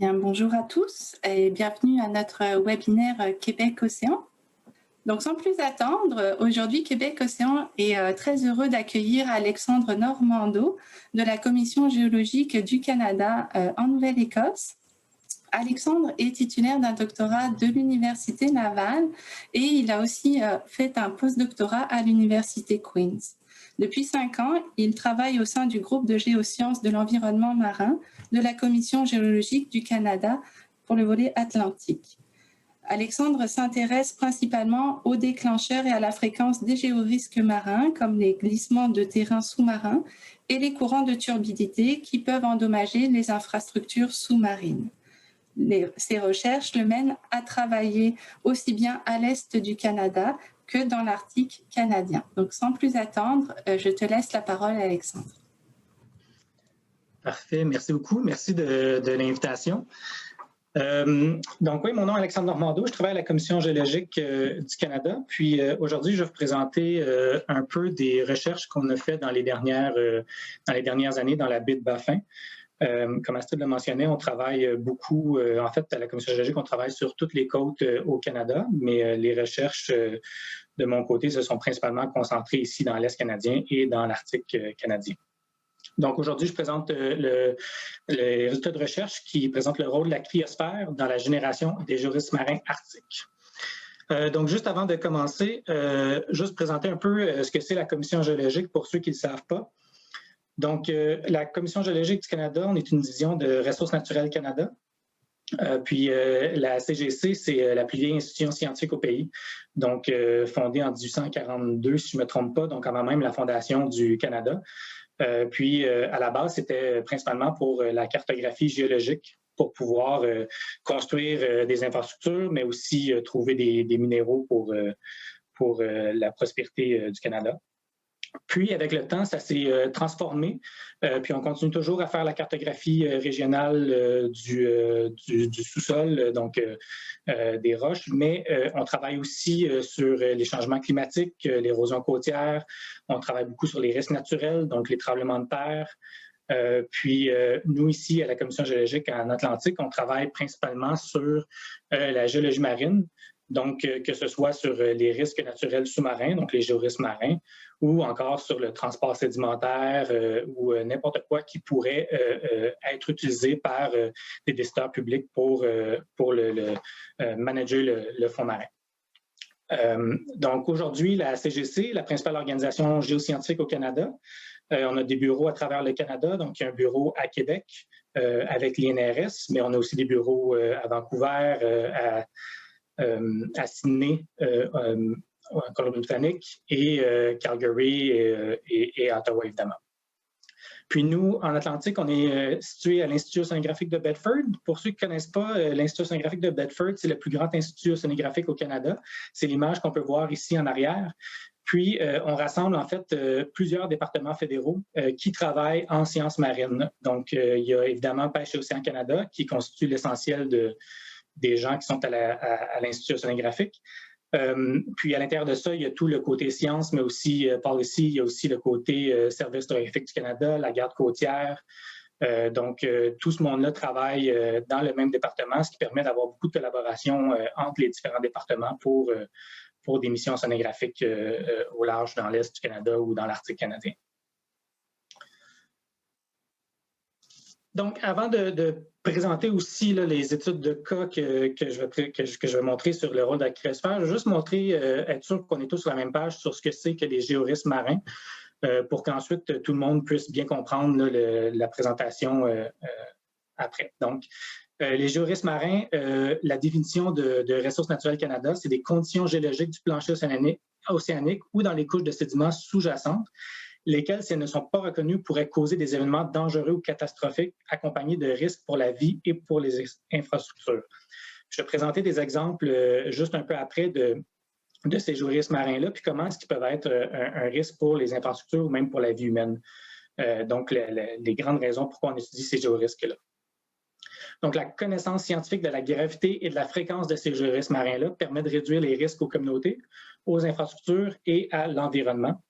Bien, bonjour à tous et bienvenue à notre webinaire Québec Océan. Donc sans plus attendre, aujourd'hui Québec Océan est très heureux d'accueillir Alexandre Normando de la Commission géologique du Canada en Nouvelle-Écosse. Alexandre est titulaire d'un doctorat de l'Université Laval et il a aussi fait un postdoctorat à l'Université Queen's. Depuis 5 ans, il travaille au sein du groupe de géosciences de l'environnement marin de la Commission géologique du Canada pour le volet atlantique. Alexandre s'intéresse principalement aux déclencheurs et à la fréquence des géorisques marins, comme les glissements de terrain sous-marins et les courants de turbidité qui peuvent endommager les infrastructures sous-marines. Ces recherches le mènent à travailler aussi bien à l'est du Canada que dans l'Arctique canadien. Donc, sans plus attendre, je te laisse la parole, Alexandre. Parfait, merci beaucoup. Merci de l'invitation. Donc oui, mon nom est Alexandre Normando, je travaille à la Commission géologique du Canada. Puis aujourd'hui, je vais vous présenter un peu des recherches qu'on a faites dans les dernières années dans la baie de Baffin. Comme Astrid l'a mentionné, on travaille beaucoup, en fait, à la Commission géologique, on travaille sur toutes les côtes au Canada, mais les recherches de mon côté se sont principalement concentrées ici dans l'Est canadien et dans l'Arctique canadien. Donc aujourd'hui, je présente les résultats de recherche qui présentent le rôle de la cryosphère dans la génération des géorisques marins arctiques. Donc juste avant de commencer, juste présenter un peu ce que c'est la Commission géologique pour ceux qui ne le savent pas. Donc, la Commission géologique du Canada, on est une division de Ressources naturelles Canada. Puis la CGC, c'est la plus vieille institution scientifique au pays, donc fondée en 1842, si je ne me trompe pas, donc avant même la fondation du Canada. Puis à la base, c'était principalement pour la cartographie géologique, pour pouvoir construire des infrastructures, mais aussi trouver des minéraux pour la prospérité du Canada. Puis, avec le temps, ça s'est transformé. Puis, on continue toujours à faire la cartographie régionale du sous-sol, donc des roches, mais on travaille aussi sur les changements climatiques, l'érosion côtière. On travaille beaucoup sur les risques naturels, donc les tremblements de terre. Puis, nous, ici, à la Commission géologique en Atlantique, on travaille principalement sur la géologie marine. Donc, que ce soit sur les risques naturels sous-marins, donc les géorisques marins, ou encore sur le transport sédimentaire ou n'importe quoi qui pourrait être utilisé par des décideurs publics pour manager le fond marin. Donc, aujourd'hui, la CGC, la principale organisation géoscientifique au Canada, on a des bureaux à travers le Canada, donc il y a un bureau à Québec avec l'INRS, mais on a aussi des bureaux à Vancouver, à Sydney, en Colombie-Britannique, et Calgary et Ottawa, évidemment. Puis nous, en Atlantique, on est situé à l'Institut océanographique de Bedford. Pour ceux qui ne connaissent pas, l'Institut océanographique de Bedford, c'est le plus grand institut océanographique au Canada. C'est l'image qu'on peut voir ici en arrière. Puis, on rassemble en fait plusieurs départemements fédéraux qui travaillent en sciences marines. Donc, il y a évidemment Pêche et Océan Canada, qui constitue l'essentiel des gens qui sont à l'Institut océanographique. Puis à l'intérieur de ça, il y a tout le côté science, mais aussi policy, il y a aussi le côté Service hydrographique du Canada, la garde côtière. Donc, tout ce monde-là travaille dans le même département, ce qui permet d'avoir beaucoup de collaboration entre les différents départements pour des missions océanographiques au large dans l'Est du Canada ou dans l'Arctique canadien. Donc, avant de présenter aussi là, les études de cas que je vais montrer sur le rôle de la cryosphère, je vais juste montrer, être sûr qu'on est tous sur la même page sur ce que c'est que les géorisques marins, pour qu'ensuite tout le monde puisse bien comprendre là, la présentation après. Donc, les géorisques marins, la définition de Ressources naturelles Canada, c'est des conditions géologiques du plancher océanique ou dans les couches de sédiments sous-jacentes, lesquelles, si elles ne sont pas reconnues, pourraient causer des événements dangereux ou catastrophiques accompagnés de risques pour la vie et pour les infrastructures. Je vais présenter des exemples juste un peu après de ces géorisques marins-là, puis comment est-ce qu'ils peuvent être un risque pour les infrastructures ou même pour la vie humaine. Donc, les grandes raisons pourquoi on étudie ces géorisques-là. Donc, la connaissance scientifique de la gravité et de la fréquence de ces géorisques marins-là permet de réduire les risques aux communautés, aux infrastructures et à l'environnement.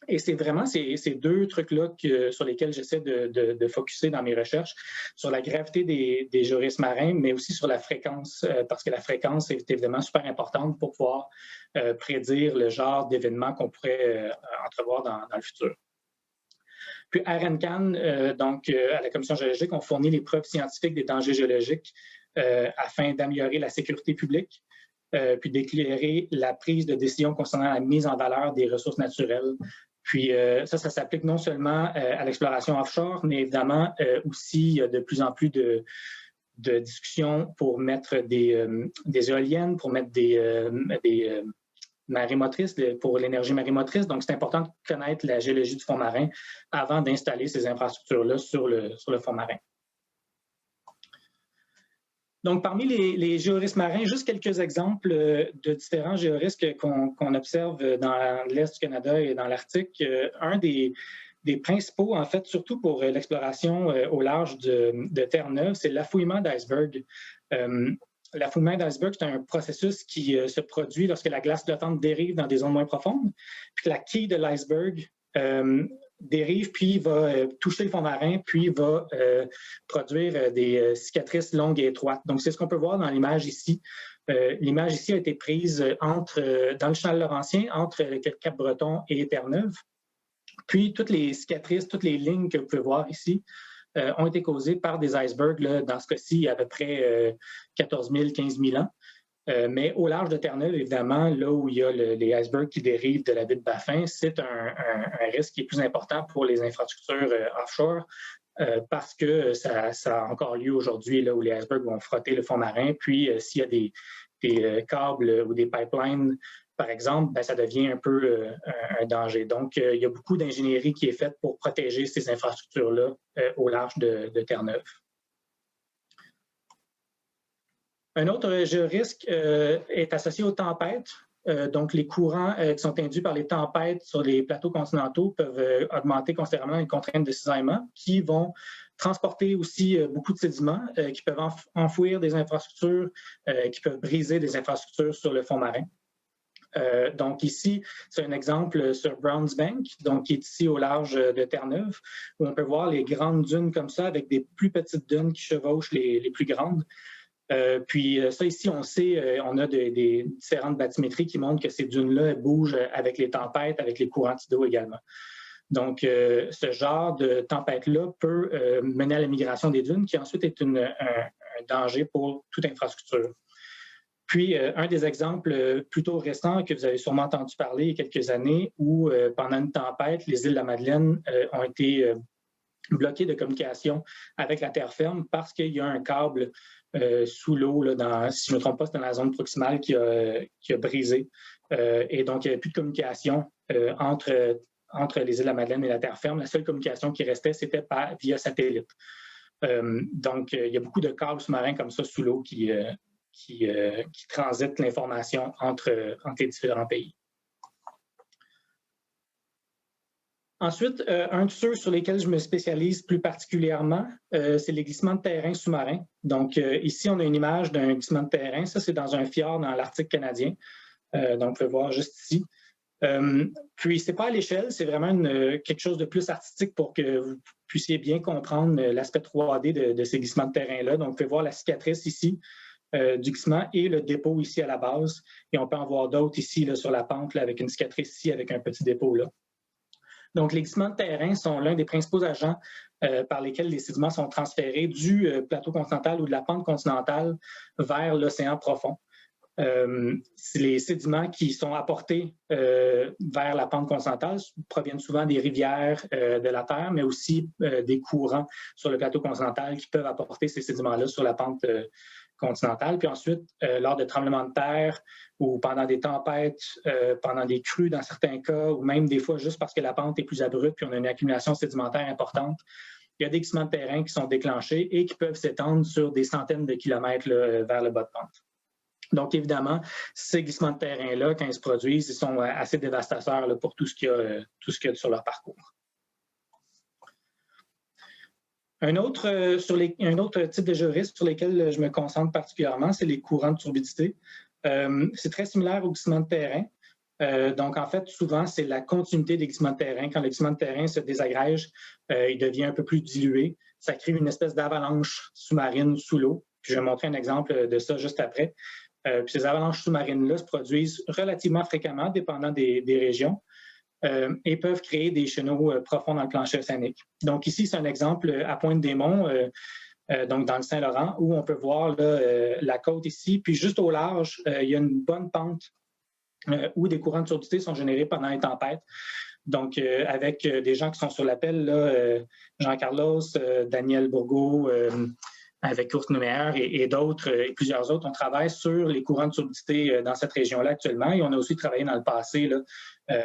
Et c'est vraiment ces deux trucs-là sur lesquels j'essaie de focusser dans mes recherches, sur la gravité des géorisques marins, mais aussi sur la fréquence, parce que la fréquence est évidemment super importante pour pouvoir prédire le genre d'événements qu'on pourrait entrevoir dans le futur. Puis à RNCAN, à la Commission géologique, on fournit les preuves scientifiques des dangers géologiques afin d'améliorer la sécurité publique, puis d'éclairer la prise de décision concernant la mise en valeur des ressources naturelles. Puis ça s'applique non seulement à l'exploration offshore, mais évidemment aussi, il y a de plus en plus de discussions pour mettre des éoliennes, pour mettre des marémotrices, pour l'énergie marémotrice. Donc, c'est important de connaître la géologie du fond marin avant d'installer ces infrastructures-là sur le fond marin. Donc, parmi les géorisques marins, juste quelques exemples de différents géorisques qu'on observe dans l'Est du Canada et dans l'Arctique. Un des principaux, en fait, surtout pour l'exploration au large de Terre-Neuve, c'est l'affouillement d'iceberg. L'affouillement d'iceberg, c'est un processus qui se produit lorsque la glace flottante dérive dans des zones moins profondes, puis que la quille de l'iceberg dérive, puis va toucher le fond marin, puis va produire des cicatrices longues et étroites. Donc, c'est ce qu'on peut voir dans l'image ici. L'image ici a été prise dans le Chenal Laurentien, entre le Cap-Breton et Terre-Neuve. Puis, toutes les cicatrices, toutes les lignes que vous pouvez voir ici ont été causées par des icebergs. Là, dans ce cas-ci, il y a à peu près 14 000, 15 000 ans. Mais au large de Terre-Neuve, évidemment, là où il y a les icebergs qui dérivent de la baie de Baffin, c'est un risque qui est plus important pour les infrastructures offshore parce que ça a encore lieu aujourd'hui, là où les icebergs vont frotter le fond marin. Puis, s'il y a des câbles ou des pipelines, par exemple, ben, ça devient un peu un danger. Donc, il y a beaucoup d'ingénierie qui est faite pour protéger ces infrastructures-là au large de Terre-Neuve. Un autre géorisque est associé aux tempêtes. Donc, les courants qui sont induits par les tempêtes sur les plateaux continentaux peuvent augmenter considérablement les contraintes de cisaillement qui vont transporter aussi beaucoup de sédiments qui peuvent enfouir des infrastructures, qui peuvent briser des infrastructures sur le fond marin. Donc ici, c'est un exemple sur Browns Bank, donc qui est ici au large de Terre-Neuve, où on peut voir les grandes dunes comme ça avec des plus petites dunes qui chevauchent les plus grandes. Puis ça ici, on sait, on a des différentes bathymétries qui montrent que ces dunes-là bougent avec les tempêtes, avec les courants tidaux également. Donc, ce genre de tempête-là peut mener à la migration des dunes, qui ensuite est un danger pour toute infrastructure. Puis, un des exemples plutôt récents que vous avez sûrement entendu parler il y a quelques années, où pendant une tempête, les îles de la Madeleine ont été bloquées de communication avec la terre ferme parce qu'il y a un câble sous l'eau, si je ne me trompe pas, c'est dans la zone proximale qui a brisé. Et donc, il n'y avait plus de communication entre les îles de la Madeleine et la terre ferme. La seule communication qui restait, c'était via satellite. Donc, il y a beaucoup de câbles sous-marins comme ça sous l'eau qui transitent l'information entre les différents pays. Ensuite, un de ceux sur lesquels je me spécialise plus particulièrement, c'est les glissements de terrain sous-marins. Donc, ici, on a une image d'un glissement de terrain. Ça, c'est dans un fjord dans l'Arctique canadien. Donc, on peut voir juste ici. Puis, ce n'est pas à l'échelle, c'est vraiment quelque chose de plus artistique pour que vous puissiez bien comprendre l'aspect 3D de ces glissements de terrain-là. Donc, vous pouvez voir la cicatrice ici du glissement et le dépôt ici à la base. Et on peut en voir d'autres ici là, sur la pente là, avec une cicatrice ici avec un petit dépôt là. Donc, les glissements de terrain sont l'un des principaux agents par lesquels les sédiments sont transférés du plateau continental ou de la pente continentale vers l'océan profond. Les sédiments qui sont apportés vers la pente continentale proviennent souvent des rivières de la Terre, mais aussi des courants sur le plateau continental qui peuvent apporter ces sédiments-là sur la pente continentale. Puis ensuite, lors de tremblements de terre ou pendant des tempêtes, pendant des crues dans certains cas, ou même des fois juste parce que la pente est plus abrupte puis on a une accumulation sédimentaire importante, il y a des glissements de terrain qui sont déclenchés et qui peuvent s'étendre sur des centaines de kilomètres là, vers le bas de pente. Donc, évidemment, ces glissements de terrain-là, quand ils se produisent, ils sont assez dévastateurs là, pour tout ce qu'il y a sur leur parcours. Un autre type de géorisque sur lesquels je me concentre particulièrement, c'est les courants de turbidité. C'est très similaire aux glissements de terrain. Donc, en fait, souvent, c'est la continuité des glissements de terrain. Quand le glissement de terrain se désagrège, il devient un peu plus dilué. Ça crée une espèce d'avalanche sous-marine sous l'eau. Puis, je vais montrer un exemple de ça juste après. Puis ces avalanches sous-marines-là se produisent relativement fréquemment, dépendant des régions, et peuvent créer des chenaux profonds dans le plancher océanique. Donc, ici, c'est un exemple à Pointe-des-Monts, donc dans le Saint-Laurent, où on peut voir là, la côte ici. Puis, juste au large, il y a une bonne pente où des courants de surdité sont générés pendant les tempêtes. Donc, avec des gens qui sont sur l'appel, Jean-Carlos, Daniel Bourgault, avec Kurt Neumeyer et d'autres, et plusieurs autres, on travaille sur les courants de surdité dans cette région-là actuellement. Et on a aussi travaillé dans le passé, là,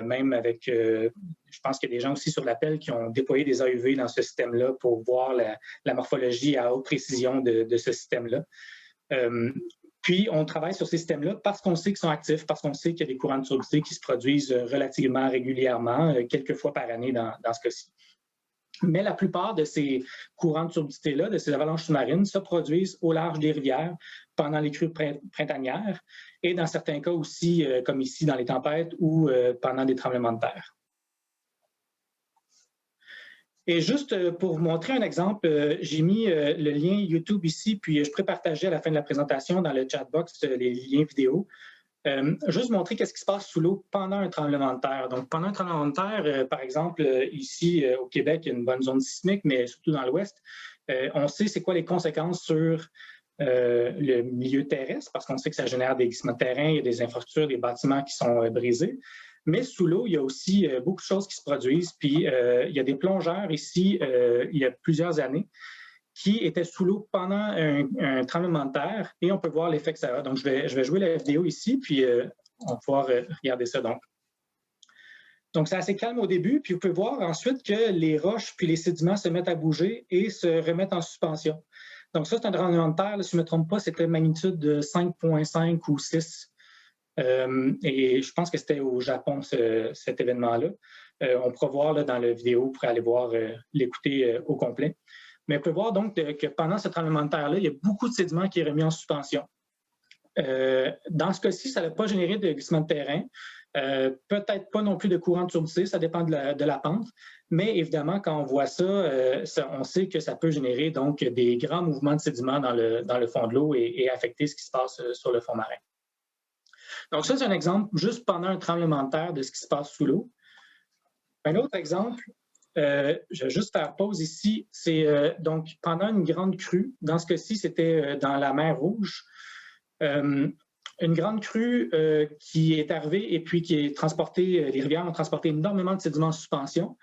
même avec, je pense qu'il y a des gens aussi sur l'appel qui ont déployé des AUV dans ce système-là pour voir la morphologie à haute précision de ce système-là. Puis, on travaille sur ces systèmes-là parce qu'on sait qu'ils sont actifs, parce qu'on sait qu'il y a des courants de surdité qui se produisent relativement régulièrement, quelques fois par année dans ce cas-ci. Mais la plupart de ces courants de surdité-là, de ces avalanches sous-marines, se produisent au large des rivières pendant les crues printanières et dans certains cas aussi, comme ici dans les tempêtes ou pendant des tremblements de terre. Et juste pour vous montrer un exemple, j'ai mis le lien YouTube ici, puis je pourrais partager à la fin de la présentation dans le chat box les liens vidéo. Juste montrer qu'est-ce qui se passe sous l'eau pendant un tremblement de terre. Donc, pendant un tremblement de terre, par exemple, ici au Québec, il y a une bonne zone sismique, mais surtout dans l'Ouest, on sait c'est quoi les conséquences sur le milieu terrestre, parce qu'on sait que ça génère des glissements de terrain, il y a des infrastructures, des bâtiments qui sont brisés. Mais sous l'eau, il y a aussi beaucoup de choses qui se produisent. Puis, il y a des plongeurs ici, il y a plusieurs années, qui étaient sous l'eau pendant un tremblement de terre, et on peut voir l'effet que ça a. Donc, je vais jouer la vidéo ici, puis on va pouvoir regarder ça. Donc, c'est assez calme au début, puis vous pouvez voir ensuite que les roches puis les sédiments se mettent à bouger et se remettent en suspension. Donc, ça, c'est un tremblement de terre, là, si je ne me trompe pas, c'était magnitude de 5,5 ou 6. Et je pense que c'était au Japon, cet événement-là. On pourra voir là, dans la vidéo, pour aller voir, l'écouter au complet. Mais on peut voir donc que pendant ce tremblement de terre-là, il y a beaucoup de sédiments qui est remis en suspension. Dans ce cas-ci, ça n'a pas généré de glissement de terrain. Peut-être pas non plus de courant de surdité, ça dépend de la pente. Mais évidemment, quand on voit ça, on sait que ça peut générer donc des grands mouvements de sédiments dans le fond de l'eau et affecter ce qui se passe sur le fond marin. Donc ça, c'est un exemple juste pendant un tremblement de terre de ce qui se passe sous l'eau. Un autre exemple, je vais juste faire pause ici, c'est donc pendant une grande crue, dans ce cas-ci, c'était dans la mer Rouge, une grande crue qui est arrivée et puis qui est transportée, les rivières ont transporté énormément de sédiments en suspension,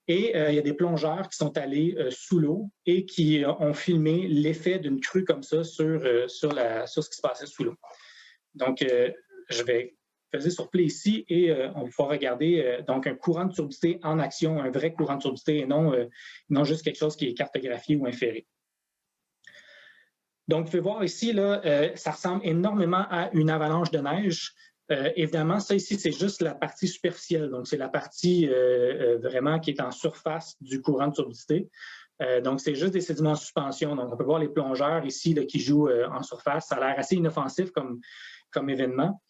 et il y a des plongeurs qui sont allés sous l'eau et qui ont filmé l'effet d'une crue comme ça sur ce qui se passait sous l'eau. Donc, je vais peser sur play ici et on va pouvoir regarder donc un courant de turbidité en action, un vrai courant de turbidité et non juste quelque chose qui est cartographié ou inféré. Donc, vous pouvez voir ici, là, ça ressemble énormément à une avalanche de neige. Évidemment, ça ici, c'est juste la partie superficielle. Donc, c'est la partie vraiment qui est en surface du courant de turbidité. Donc, c'est juste des sédiments en suspension. Donc, on peut voir les plongeurs ici là, qui jouent en surface. Ça a l'air assez inoffensif comme événement.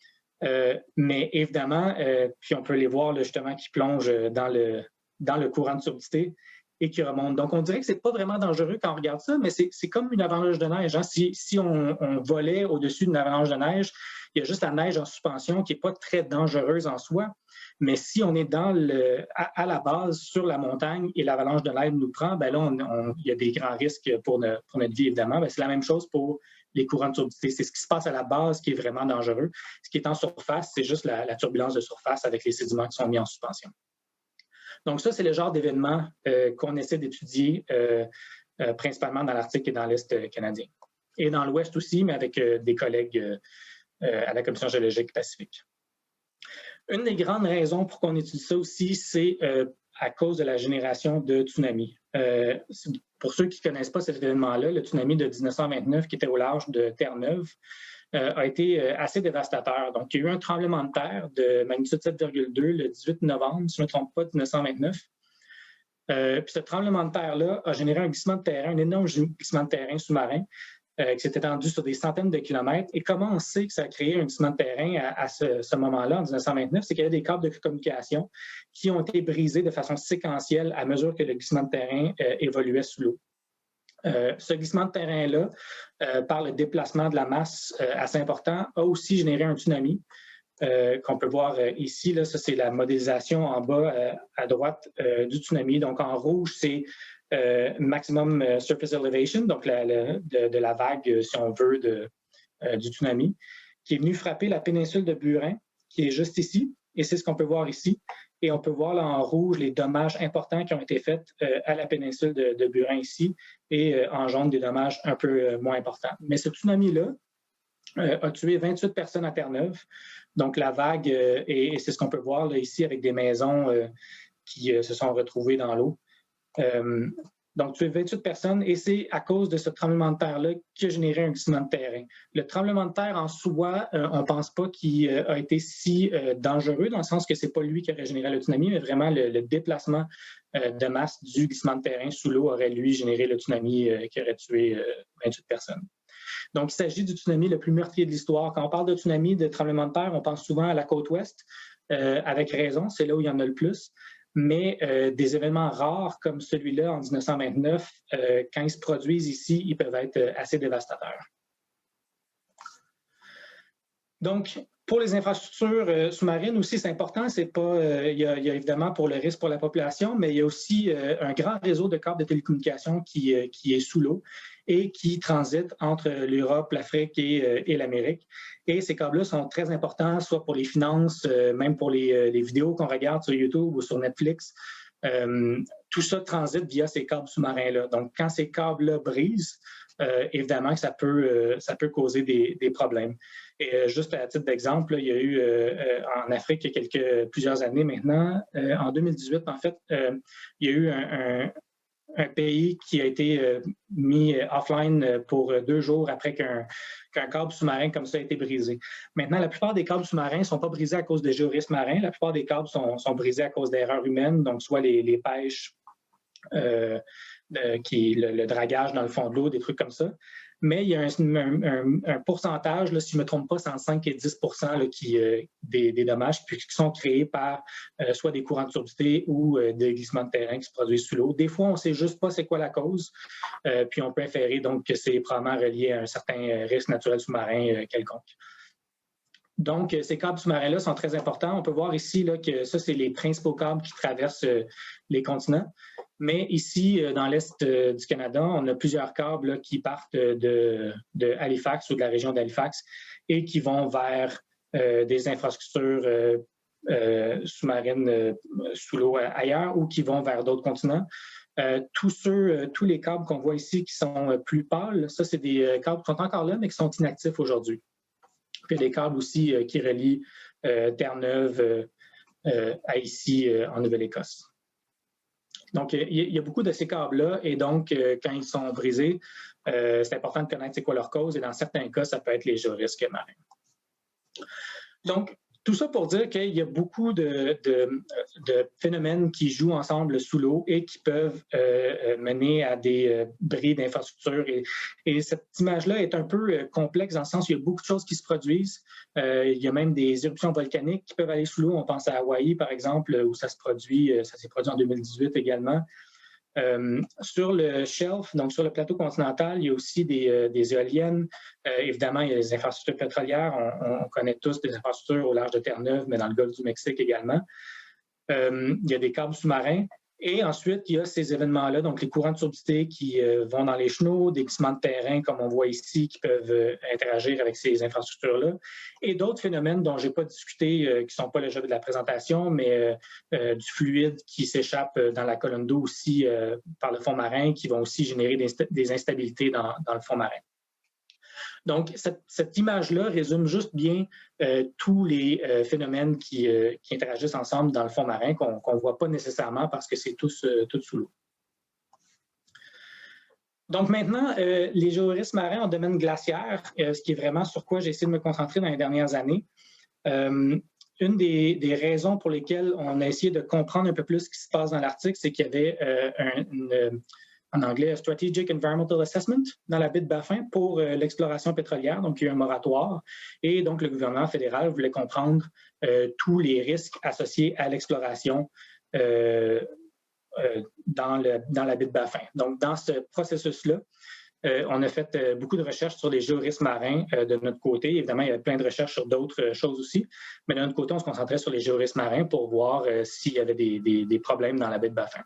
Mais évidemment, puis on peut les voir là, justement qui plongent dans le courant de turbidité et qui remontent. Donc, on dirait que ce n'est pas vraiment dangereux quand on regarde ça, mais c'est comme une avalanche de neige. Hein? Si on volait au-dessus d'une avalanche de neige, il y a juste la neige en suspension qui n'est pas très dangereuse en soi. Mais si on est à la base, sur la montagne, et l'avalanche de neige nous prend, ben là, il y a des grands risques pour notre vie, évidemment. Ben, c'est la même chose pour les courants de turbidité. C'est ce qui se passe à la base qui est vraiment dangereux. Ce qui est en surface, c'est juste la turbulence de surface avec les sédiments qui sont mis en suspension. Donc ça, c'est le genre d'événement qu'on essaie d'étudier principalement dans l'Arctique et dans l'Est canadien. Et dans l'Ouest aussi, mais avec des collègues à la Commission géologique Pacifique. Une des grandes raisons pour qu'on étudie ça aussi, c'est à cause de la génération de tsunamis. Pour ceux qui ne connaissent pas cet événement-là, le tsunami de 1929 qui était au large de Terre-Neuve a été assez dévastateur. Donc, il y a eu un tremblement de terre de magnitude 7,2 le 18 novembre, si je ne me trompe pas, 1929. Puis ce tremblement de terre-là a généré un glissement de terrain, un énorme glissement de terrain sous-marin qui s'est étendu sur des centaines de kilomètres. Et comment on sait que ça a créé un glissement de terrain à ce moment-là, en 1929? C'est qu'il y avait des câbles de communication qui ont été brisés de façon séquentielle à mesure que le glissement de terrain évoluait sous l'eau. Ce glissement de terrain-là, par le déplacement de la masse assez important, a aussi généré un tsunami qu'on peut voir ici. Là, ça, c'est la modélisation en bas à droite du tsunami. Donc, en rouge, c'est maximum surface elevation, donc de la vague, si on veut, du tsunami, qui est venu frapper la péninsule de Burin, qui est juste ici. Et c'est ce qu'on peut voir ici. Et on peut voir là en rouge les dommages importants qui ont été faits à la péninsule de Burin ici, et en jaune des dommages un peu moins importants. Mais ce tsunami-là a tué 28 personnes à Terre-Neuve. Donc la vague, et c'est ce qu'on peut voir là, ici avec des maisons qui se sont retrouvées dans l'eau. Donc, tué 28 personnes, et c'est à cause de ce tremblement de terre-là qui a généré un glissement de terrain. Le tremblement de terre en soi, on ne pense pas qu'il a été si dangereux, dans le sens que ce n'est pas lui qui aurait généré le tsunami, mais vraiment le déplacement de masse du glissement de terrain sous l'eau aurait, lui, généré le tsunami qui aurait tué 28 personnes. Donc, il s'agit du tsunami le plus meurtrier de l'histoire. Quand on parle de tsunami, de tremblement de terre, on pense souvent à la côte ouest, avec raison, c'est là où il y en a le plus. Mais des événements rares comme celui-là en 1929, quand ils se produisent ici, ils peuvent être assez dévastateurs. Donc, pour les infrastructures sous-marines aussi, c'est important. C'est pas, il y a évidemment pour le risque pour la population, mais il y a aussi un grand réseau de câbles de télécommunications qui est sous l'eau et qui transite entre l'Europe, l'Afrique et l'Amérique. Et ces câbles-là sont très importants, soit pour les finances, même pour les vidéos qu'on regarde sur YouTube ou sur Netflix. Tout ça transite via ces câbles sous-marins-là. Donc, quand ces câbles-là brisent, évidemment que ça peut causer des problèmes. Et juste à titre d'exemple, il y a eu en Afrique il y a plusieurs années maintenant, en 2018 en fait, il y a eu un pays qui a été mis offline pour 2 jours après qu'un câble sous-marin comme ça a été brisé. Maintenant, la plupart des câbles sous-marins ne sont pas brisés à cause de géorisques marins. La plupart des câbles sont brisés à cause d'erreurs humaines, donc soit les pêches, le dragage dans le fond de l'eau, des trucs comme ça. Mais il y a un pourcentage, là, si je ne me trompe pas, c'est entre 5 et 10 là, des dommages qui sont créés par soit des courants de turbidité ou des glissements de terrain qui se produisent sous l'eau. Des fois, on ne sait juste pas c'est quoi la cause, puis on peut inférer donc que c'est probablement relié à un certain risque naturel sous-marin quelconque. Donc, ces câbles sous-marins-là sont très importants. On peut voir ici là, que ça, c'est les principaux câbles qui traversent les continents. Mais ici, dans l'est du Canada, on a plusieurs câbles là, qui partent de Halifax ou de la région d'Halifax et qui vont vers des infrastructures sous-marines sous l'eau ailleurs ou qui vont vers d'autres continents. Tous les câbles qu'on voit ici qui sont plus pâles, ça, c'est des câbles qui sont encore là, mais qui sont inactifs aujourd'hui. Puis il y a des câbles aussi qui relient Terre-Neuve à ici en Nouvelle-Écosse. Donc, il y a beaucoup de ces câbles-là et donc, quand ils sont brisés, c'est important de connaître c'est quoi leur cause et dans certains cas, ça peut être les géorisques marins. Donc, tout ça pour dire qu'il y a beaucoup de phénomènes qui jouent ensemble sous l'eau et qui peuvent mener à des bris d'infrastructures. Et cette image-là est un peu complexe dans le sens où il y a beaucoup de choses qui se produisent. Il y a même des éruptions volcaniques qui peuvent aller sous l'eau. On pense à Hawaï, par exemple, où ça s'est produit en 2018 également. Sur le shelf, donc sur le plateau continental, il y a aussi des éoliennes. Évidemment, il y a des infrastructures pétrolières. On connaît tous des infrastructures au large de Terre-Neuve, mais dans le golfe du Mexique également. Il y a des câbles sous-marins. Et ensuite, il y a ces événements-là, donc les courants de turbidité qui vont dans les chenaux, des glissements de terrain, comme on voit ici, qui peuvent interagir avec ces infrastructures-là, et d'autres phénomènes dont je n'ai pas discuté, qui ne sont pas le jeu de la présentation, mais du fluide qui s'échappe dans la colonne d'eau aussi par le fond marin, qui vont aussi générer des instabilités dans le fond marin. Donc, cette image-là résume juste bien tous les phénomènes qui interagissent ensemble dans le fond marin, qu'on ne voit pas nécessairement parce que c'est tout sous l'eau. Donc maintenant, les géorisques marins en domaine glaciaire, ce qui est vraiment sur quoi j'ai essayé de me concentrer dans les dernières années. Une des raisons pour lesquelles on a essayé de comprendre un peu plus ce qui se passe dans l'Arctique, c'est qu'il y avait en anglais Strategic Environmental Assessment, dans la baie de Baffin pour l'exploration pétrolière. Donc, il y a eu un moratoire. Et donc, le gouvernement fédéral voulait comprendre tous les risques associés à l'exploration dans la baie de Baffin. Donc, dans ce processus-là, on a fait beaucoup de recherches sur les géorisques marins de notre côté. Évidemment, il y a plein de recherches sur d'autres choses aussi, mais de notre côté, on se concentrait sur les géorisques marins pour voir s'il y avait des problèmes dans la baie de Baffin.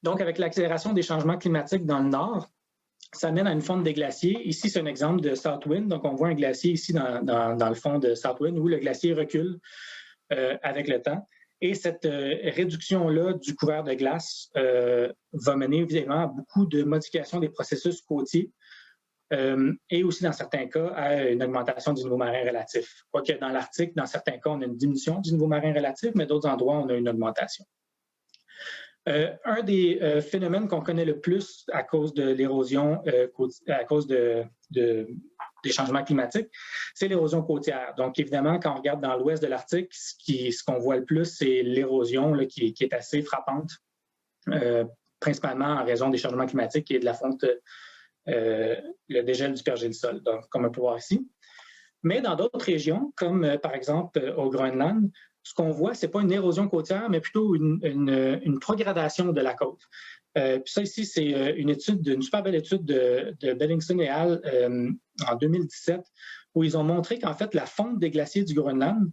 Donc, avec l'accélération des changements climatiques dans le nord, ça mène à une fonte des glaciers. Ici, c'est un exemple de Southwind. Donc, on voit un glacier ici dans le fond de Southwind où le glacier recule avec le temps. Et cette réduction-là du couvert de glace va mener évidemment à beaucoup de modifications des processus côtiers et aussi, dans certains cas, à une augmentation du niveau marin relatif. Quoique dans l'Arctique, dans certains cas, on a une diminution du niveau marin relatif, mais d'autres endroits, on a une augmentation. Un des phénomènes qu'on connaît le plus à cause de l'érosion, à cause des changements climatiques, c'est l'érosion côtière. Donc, évidemment, quand on regarde dans l'ouest de l'Arctique, ce qu'on voit le plus, c'est l'érosion qui est assez frappante, principalement en raison des changements climatiques et de la fonte, le dégel du pergélisol, donc, comme on peut voir ici. Mais dans d'autres régions, comme par exemple au Groenland, ce qu'on voit, ce n'est pas une érosion côtière, mais plutôt une progradation de la côte. Puis ça ici, c'est une super belle étude de Bedingson et al. En 2017, où ils ont montré qu'en fait, la fonte des glaciers du Groenland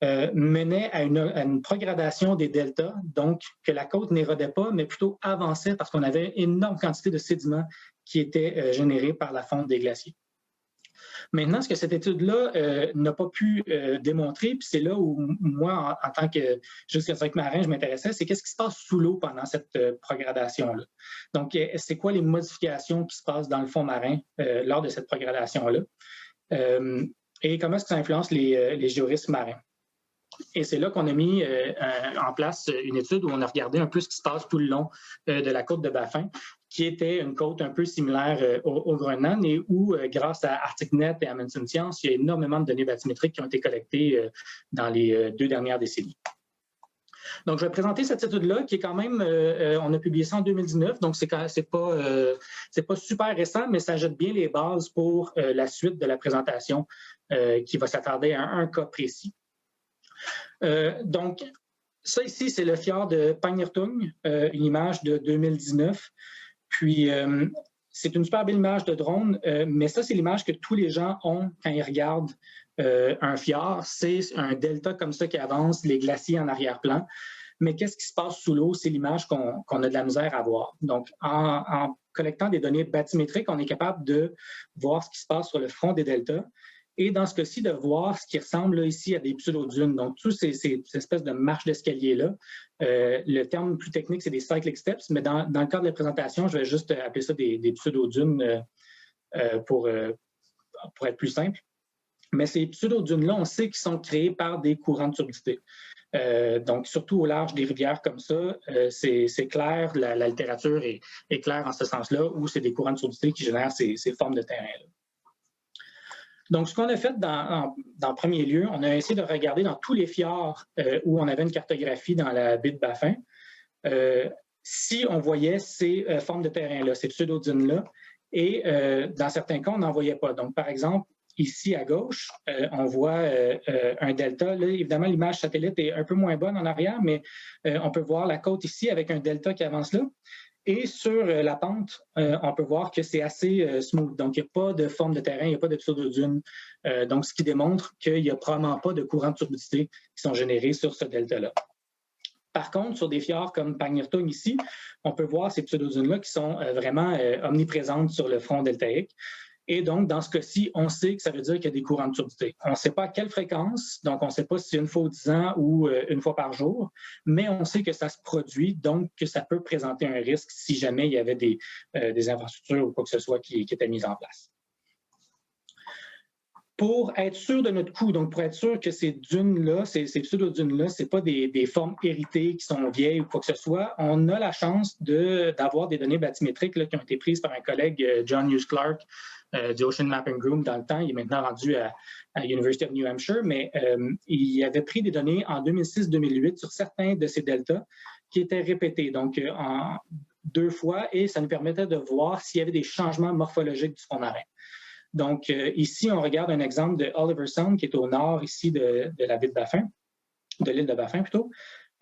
menait à une progradation des deltas, donc que la côte n'érodait pas, mais plutôt avançait parce qu'on avait une énorme quantité de sédiments qui étaient générés par la fonte des glaciers. Maintenant, ce que cette étude-là n'a pas pu démontrer, puis c'est là où moi, en tant que géoscientifique marin, je m'intéressais, c'est qu'est-ce qui se passe sous l'eau pendant cette progradation-là. Donc, c'est quoi les modifications qui se passent dans le fond marin lors de cette progradation-là et comment est-ce que ça influence les géorisques marins. Et c'est là qu'on a mis en place une étude où on a regardé un peu ce qui se passe tout le long de la côte de Baffin, qui était une côte un peu similaire au Groenland et où, grâce à ArcticNet et à Amundsen Science, il y a énormément de données bathymétriques qui ont été collectées dans les 2 dernières décennies. Donc, je vais présenter cette étude-là qui est quand même, on a publié ça en 2019, donc c'est pas super récent, mais ça jette bien les bases pour la suite de la présentation qui va s'attarder à un cas précis. Donc, ça ici, c'est le fjord de Pangnirtung, une image de 2019. Puis, c'est une super belle image de drone, mais ça, c'est l'image que tous les gens ont quand ils regardent un fjord. C'est un delta comme ça qui avance, les glaciers en arrière-plan. Mais qu'est-ce qui se passe sous l'eau? C'est l'image qu'on a de la misère à voir. Donc, en collectant des données bathymétriques, on est capable de voir ce qui se passe sur le front des deltas. Et dans ce cas-ci, de voir ce qui ressemble là, ici à des pseudo-dunes. Donc, toutes ces espèces de marches d'escalier-là. Le terme plus technique, c'est des cyclic steps, mais dans le cadre de la présentation, je vais juste appeler ça des pseudo-dunes pour être plus simple. Mais ces pseudo-dunes-là, on sait qu'ils sont créés par des courants de turbidité. Donc, surtout au large des rivières comme ça, c'est clair, la littérature est claire en ce sens-là, où c'est des courants de turbidité qui génèrent ces formes de terrain-là. Donc, ce qu'on a fait dans premier lieu, on a essayé de regarder dans tous les fjords où on avait une cartographie dans la baie de Baffin, si on voyait ces formes de terrain-là, ces pseudo-dunes-là, et dans certains cas, on n'en voyait pas. Donc, par exemple, ici à gauche, on voit un delta. Là, évidemment, l'image satellite est un peu moins bonne en arrière, mais on peut voir la côte ici avec un delta qui avance là. Et sur la pente, on peut voir que c'est assez smooth. Donc, il n'y a pas de forme de terrain, il n'y a pas de pseudo-dune. Donc, ce qui démontre qu'il n'y a probablement pas de courants de turbidité qui sont générés sur ce delta-là. Par contre, sur des fjords comme Pangnirtung ici, on peut voir ces pseudo-dunes-là qui sont vraiment omniprésentes sur le front deltaïque. Et donc, dans ce cas-ci, on sait que ça veut dire qu'il y a des courants de turbidité. On ne sait pas à quelle fréquence, donc on ne sait pas si c'est une fois aux 10 ans ou une fois par jour, mais on sait que ça se produit, donc que ça peut présenter un risque si jamais il y avait des infrastructures ou quoi que ce soit qui étaient mises en place. Pour être sûr de notre coup, donc pour être sûr que ces dunes-là, ces pseudo-dunes-là, ce n'est pas des formes héritées qui sont vieilles ou quoi que ce soit, on a la chance d'avoir des données bathymétriques là, qui ont été prises par un collègue, John Hughes Clark, du Ocean Mapping Group dans le temps. Il est maintenant rendu à University of New Hampshire, mais il avait pris des données en 2006-2008 sur certains de ces deltas qui étaient répétés. Donc, 2 fois et ça nous permettait de voir s'il y avait des changements morphologiques du fond marin. Donc, ici, on regarde un exemple de Oliver Sound, qui est au nord ici de la ville de Baffin, de l'île de Baffin plutôt.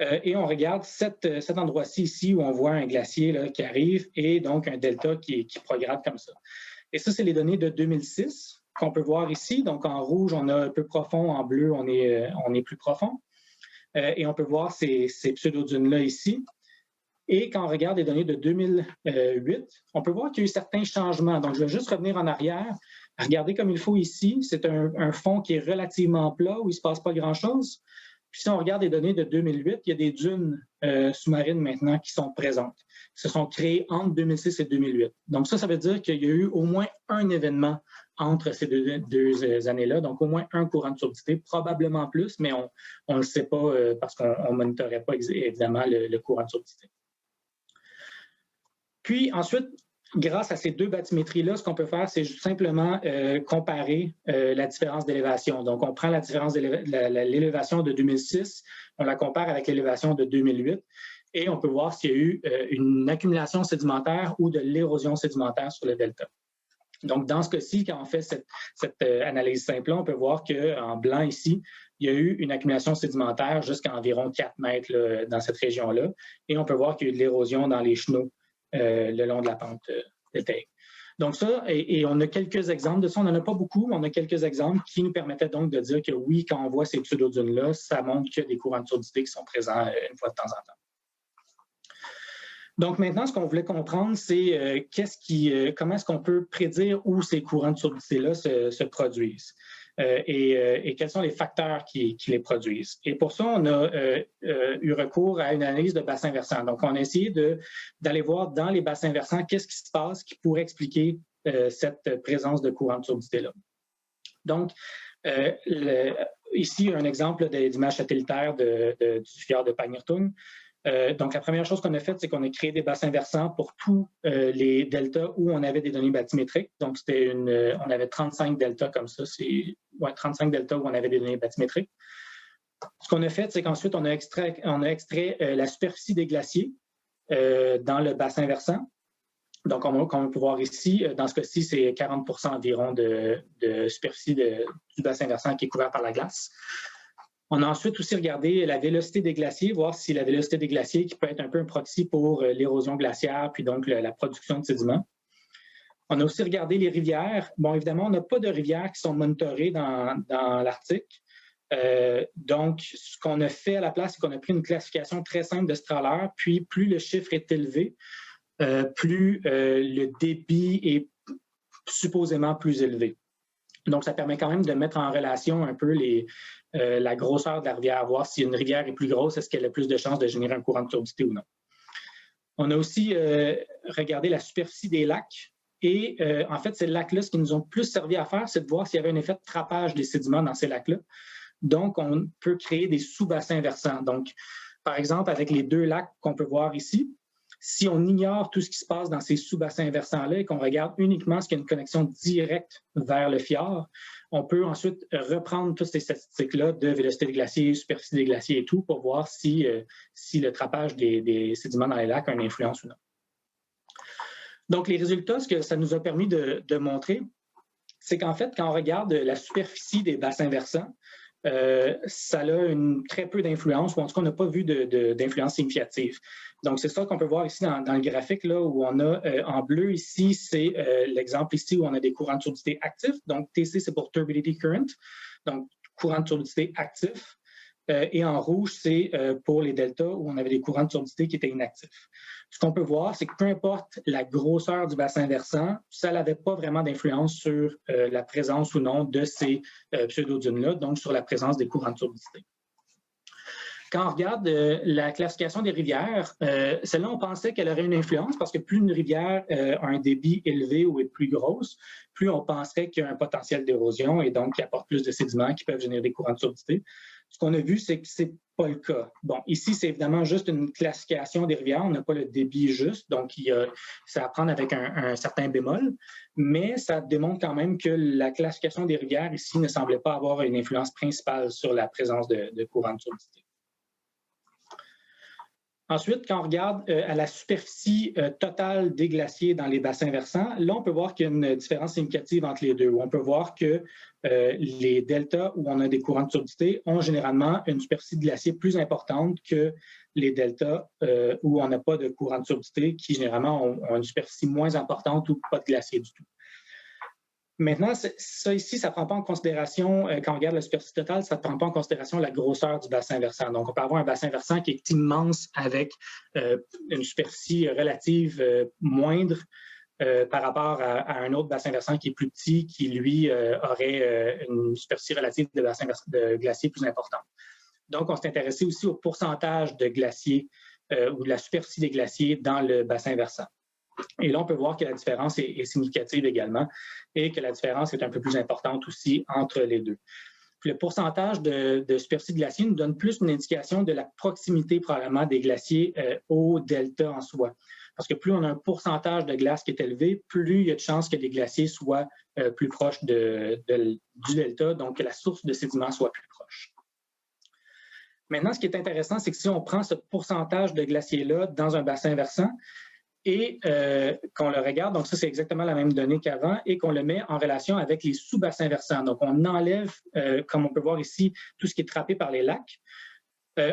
Et on regarde cet endroit-ci ici où on voit un glacier là, qui arrive et donc un delta qui prograde comme ça. Et ça, c'est les données de 2006 qu'on peut voir ici. Donc, en rouge, on a un peu profond, en bleu, on est plus profond. Et on peut voir ces pseudo-dunes-là ici. Et quand on regarde les données de 2008, on peut voir qu'il y a eu certains changements. Donc, je vais juste revenir en arrière, regarder comme il faut ici. C'est un fond qui est relativement plat, où il ne se passe pas grand-chose. Puis si on regarde les données de 2008, il y a des dunes sous-marines maintenant qui sont présentes, qui se sont créées entre 2006 et 2008. Donc ça veut dire qu'il y a eu au moins un événement entre ces deux années-là, donc au moins un courant de turbidité, probablement plus, mais on ne le sait pas parce qu'on ne monitorait pas évidemment le courant de turbidité. Puis ensuite, grâce à ces 2 bathymétries-là, ce qu'on peut faire, c'est simplement comparer la différence d'élévation. Donc, on prend la différence de l'élévation de 2006, on la compare avec l'élévation de 2008 et on peut voir s'il y a eu une accumulation sédimentaire ou de l'érosion sédimentaire sur le delta. Donc, dans ce cas-ci, quand on fait cette analyse simple, on peut voir qu'en blanc ici, il y a eu une accumulation sédimentaire jusqu'à environ 4 mètres là, dans cette région-là et on peut voir qu'il y a eu de l'érosion dans les chenaux le long de la pente deltaïque. Donc ça, et on a quelques exemples de ça, on n'en a pas beaucoup, mais on a quelques exemples qui nous permettaient donc de dire que oui, quand on voit ces pseudo-dunes-là, ça montre qu'il y a des courants de turbidité qui sont présents une fois de temps en temps. Donc maintenant, ce qu'on voulait comprendre, c'est comment est-ce qu'on peut prédire où ces courants de turbidité-là se produisent. Et quels sont les facteurs qui les produisent. Et pour ça, on a eu recours à une analyse de bassin versant. Donc, on a essayé d'aller voir dans les bassins versants qu'est-ce qui se passe qui pourrait expliquer cette présence de courant de turbidité-là. Donc, ici, un exemple d'image satellitaire du fjord de Pangnirtung. Donc, la première chose qu'on a faite, c'est qu'on a créé des bassins versants pour tous les deltas où on avait des données bathymétriques. Donc, on avait 35 deltas comme ça, 35 deltas où on avait des données bathymétriques. Ce qu'on a fait, c'est qu'ensuite, on a extrait la superficie des glaciers dans le bassin versant. Donc, comme on peut voir ici, dans ce cas-ci, c'est 40% environ de superficie du bassin versant qui est couvert par la glace. On a ensuite aussi regardé la vélocité des glaciers, voir si la vélocité des glaciers, qui peut être un peu un proxy pour l'érosion glaciaire, puis donc la production de sédiments. On a aussi regardé les rivières. Bon, évidemment, on n'a pas de rivières qui sont monitorées dans l'Arctique. Donc, ce qu'on a fait à la place, c'est qu'on a pris une classification très simple de Strahler, puis plus le chiffre est élevé, plus le débit est supposément plus élevé. Donc, ça permet quand même de mettre en relation un peu la grosseur de la rivière, voir si une rivière est plus grosse, est-ce qu'elle a plus de chances de générer un courant de turbidité ou non. On a aussi regardé la superficie des lacs et en fait, ces lacs-là, ce qui nous ont plus servi à faire, c'est de voir s'il y avait un effet de trappage des sédiments dans ces lacs-là. Donc, on peut créer des sous-bassins versants. Donc, par exemple, avec les 2 lacs qu'on peut voir ici, si on ignore tout ce qui se passe dans ces sous-bassins versants-là et qu'on regarde uniquement ce qui a une connexion directe vers le fjord, on peut ensuite reprendre toutes ces statistiques-là de vélocité des glaciers, superficie des glaciers et tout pour voir si le trappage des sédiments dans les lacs a une influence ou non. Donc, les résultats, ce que ça nous a permis de montrer, c'est qu'en fait, quand on regarde la superficie des bassins versants, ça a très peu d'influence, ou en tout cas, on n'a pas vu d'influence significative. Donc, c'est ça qu'on peut voir ici dans le graphique, là, où on a en bleu ici, c'est l'exemple ici où on a des courants de turbidité actifs. Donc, TC, c'est pour Turbidity Current, donc courant de turbidité actif. Et en rouge, c'est pour les deltas où on avait des courants de turbidité qui étaient inactifs. Ce qu'on peut voir, c'est que peu importe la grosseur du bassin versant, ça n'avait pas vraiment d'influence sur la présence ou non de ces pseudo-dunes-là, donc sur la présence des courants de turbidité. Quand on regarde la classification des rivières, celle-là, on pensait qu'elle aurait une influence parce que plus une rivière a un débit élevé ou est plus grosse, plus on penserait qu'il y a un potentiel d'érosion et donc qu'il apporte plus de sédiments qui peuvent générer des courants de turbidité. Ce qu'on a vu, c'est que ce n'est pas le cas. Bon, ici, c'est évidemment juste une classification des rivières. On n'a pas le débit juste, donc c'est à prendre avec un certain bémol, mais ça démontre quand même que la classification des rivières ici ne semblait pas avoir une influence principale sur la présence de courants de turbidité. Ensuite, quand on regarde à la superficie totale des glaciers dans les bassins versants, là, on peut voir qu'il y a une différence significative entre les deux. On peut voir que les deltas où on a des courants de turbidité ont généralement une superficie de glacier plus importante que les deltas où on n'a pas de courant de turbidité, qui généralement ont une superficie moins importante ou pas de glacier du tout. Maintenant, ça ici, ça ne prend pas en considération, quand on regarde la superficie totale, ça ne prend pas en considération la grosseur du bassin versant. Donc, on peut avoir un bassin versant qui est immense avec une superficie relative moindre par rapport à un autre bassin versant qui est plus petit, qui, lui, aurait une superficie relative de glacier plus importante. Donc, on s'est intéressé aussi au pourcentage de glaciers ou de la superficie des glaciers dans le bassin versant. Et là, on peut voir que la différence est significative également et que la différence est un peu plus importante aussi entre les deux. Puis le pourcentage de superficie de glacier nous donne plus une indication de la proximité probablement des glaciers au delta en soi. Parce que plus on a un pourcentage de glace qui est élevé, plus il y a de chances que les glaciers soient plus proches du delta, donc que la source de sédiments soit plus proche. Maintenant, ce qui est intéressant, c'est que si on prend ce pourcentage de glaciers-là dans un bassin versant, et qu'on le regarde, donc ça c'est exactement la même donnée qu'avant, et qu'on le met en relation avec les sous-bassins versants. Donc on enlève, comme on peut voir ici, tout ce qui est trappé par les lacs.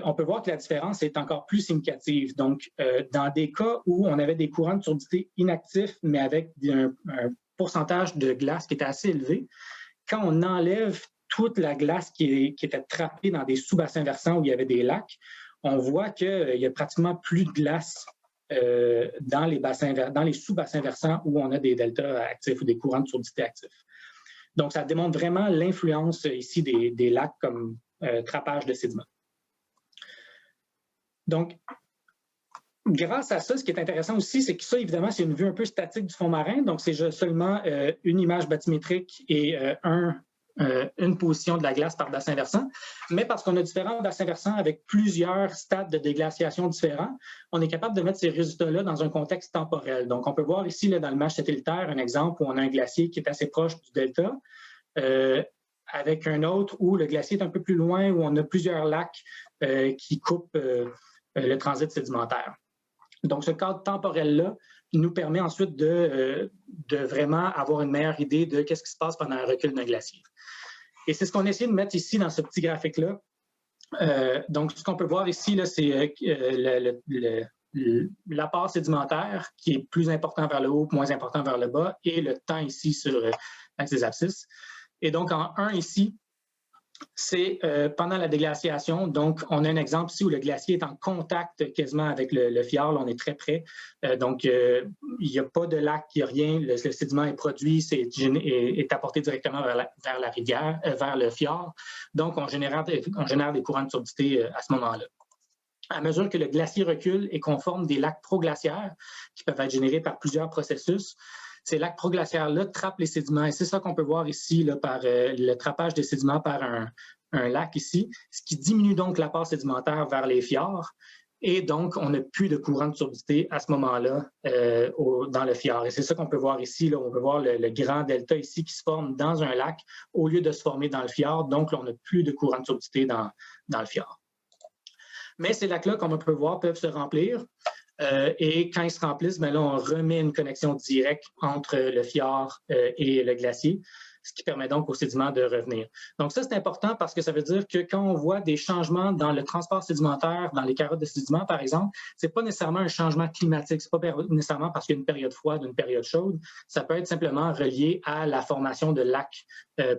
On peut voir que la différence est encore plus significative. Donc dans des cas où on avait des courants de turbidité inactifs, mais avec un pourcentage de glace qui était assez élevé, quand on enlève toute la glace qui était trappée dans des sous-bassins versants où il y avait des lacs, on voit qu'il y a pratiquement plus de glace dans les sous-bassins versants où on a des deltas actifs ou des courants de turbidité actifs. Donc, ça démontre vraiment l'influence ici des lacs comme trappage de sédiments. Donc, grâce à ça, ce qui est intéressant aussi, c'est que ça, évidemment, c'est une vue un peu statique du fond marin. Donc, c'est seulement une image bathymétrique et une position de la glace par bassin versant, mais parce qu'on a différents bassins versants avec plusieurs stades de déglaciation différents, on est capable de mettre ces résultats-là dans un contexte temporel. Donc, on peut voir ici, là, dans l'image satellitaire, un exemple où on a un glacier qui est assez proche du delta, avec un autre où le glacier est un peu plus loin, où on a plusieurs lacs qui coupent le transit sédimentaire. Donc, ce cadre temporel-là nous permet ensuite de vraiment avoir une meilleure idée de qu'est-ce qui se passe pendant un recul d'un glacier. Et c'est ce qu'on a essayé de mettre ici dans ce petit graphique-là. Donc, ce qu'on peut voir ici, c'est l'apport sédimentaire qui est plus important vers le haut, moins important vers le bas, et le temps ici sur l'axe des abscisses. Et donc, en 1 ici, c'est pendant la déglaciation. Donc, on a un exemple ici où le glacier est en contact quasiment avec le fjord. Là, on est très près. Donc, il n'y a pas de lac, il n'y a rien. Le sédiment est produit, est apporté directement vers la rivière, vers le fjord. Donc, on génère des courants de turbidité à ce moment-là. À mesure que le glacier recule et qu'on forme des lacs proglaciaires qui peuvent être générés par plusieurs processus, ces lacs proglaciaires-là trappent les sédiments. Et c'est ça qu'on peut voir ici là, par le trappage des sédiments par un lac ici, ce qui diminue donc l'apport sédimentaire vers les fjords. Et donc, on n'a plus de courant de turbidité à ce moment-là dans le fjord. Et c'est ça qu'on peut voir ici. Là, on peut voir le grand delta ici qui se forme dans un lac au lieu de se former dans le fjord. Donc, là, on n'a plus de courant de turbidité dans le fjord. Mais ces lacs-là, comme on peut voir, peuvent se remplir. Et quand ils se remplissent, bien là, on remet une connexion directe entre le fjord et le glacier, ce qui permet donc aux sédiments de revenir. Donc ça, c'est important parce que ça veut dire que quand on voit des changements dans le transport sédimentaire, dans les carottes de sédiments, par exemple, ce n'est pas nécessairement un changement climatique, ce n'est pas nécessairement parce qu'il y a une période froide ou une période chaude, ça peut être simplement relié à la formation de lacs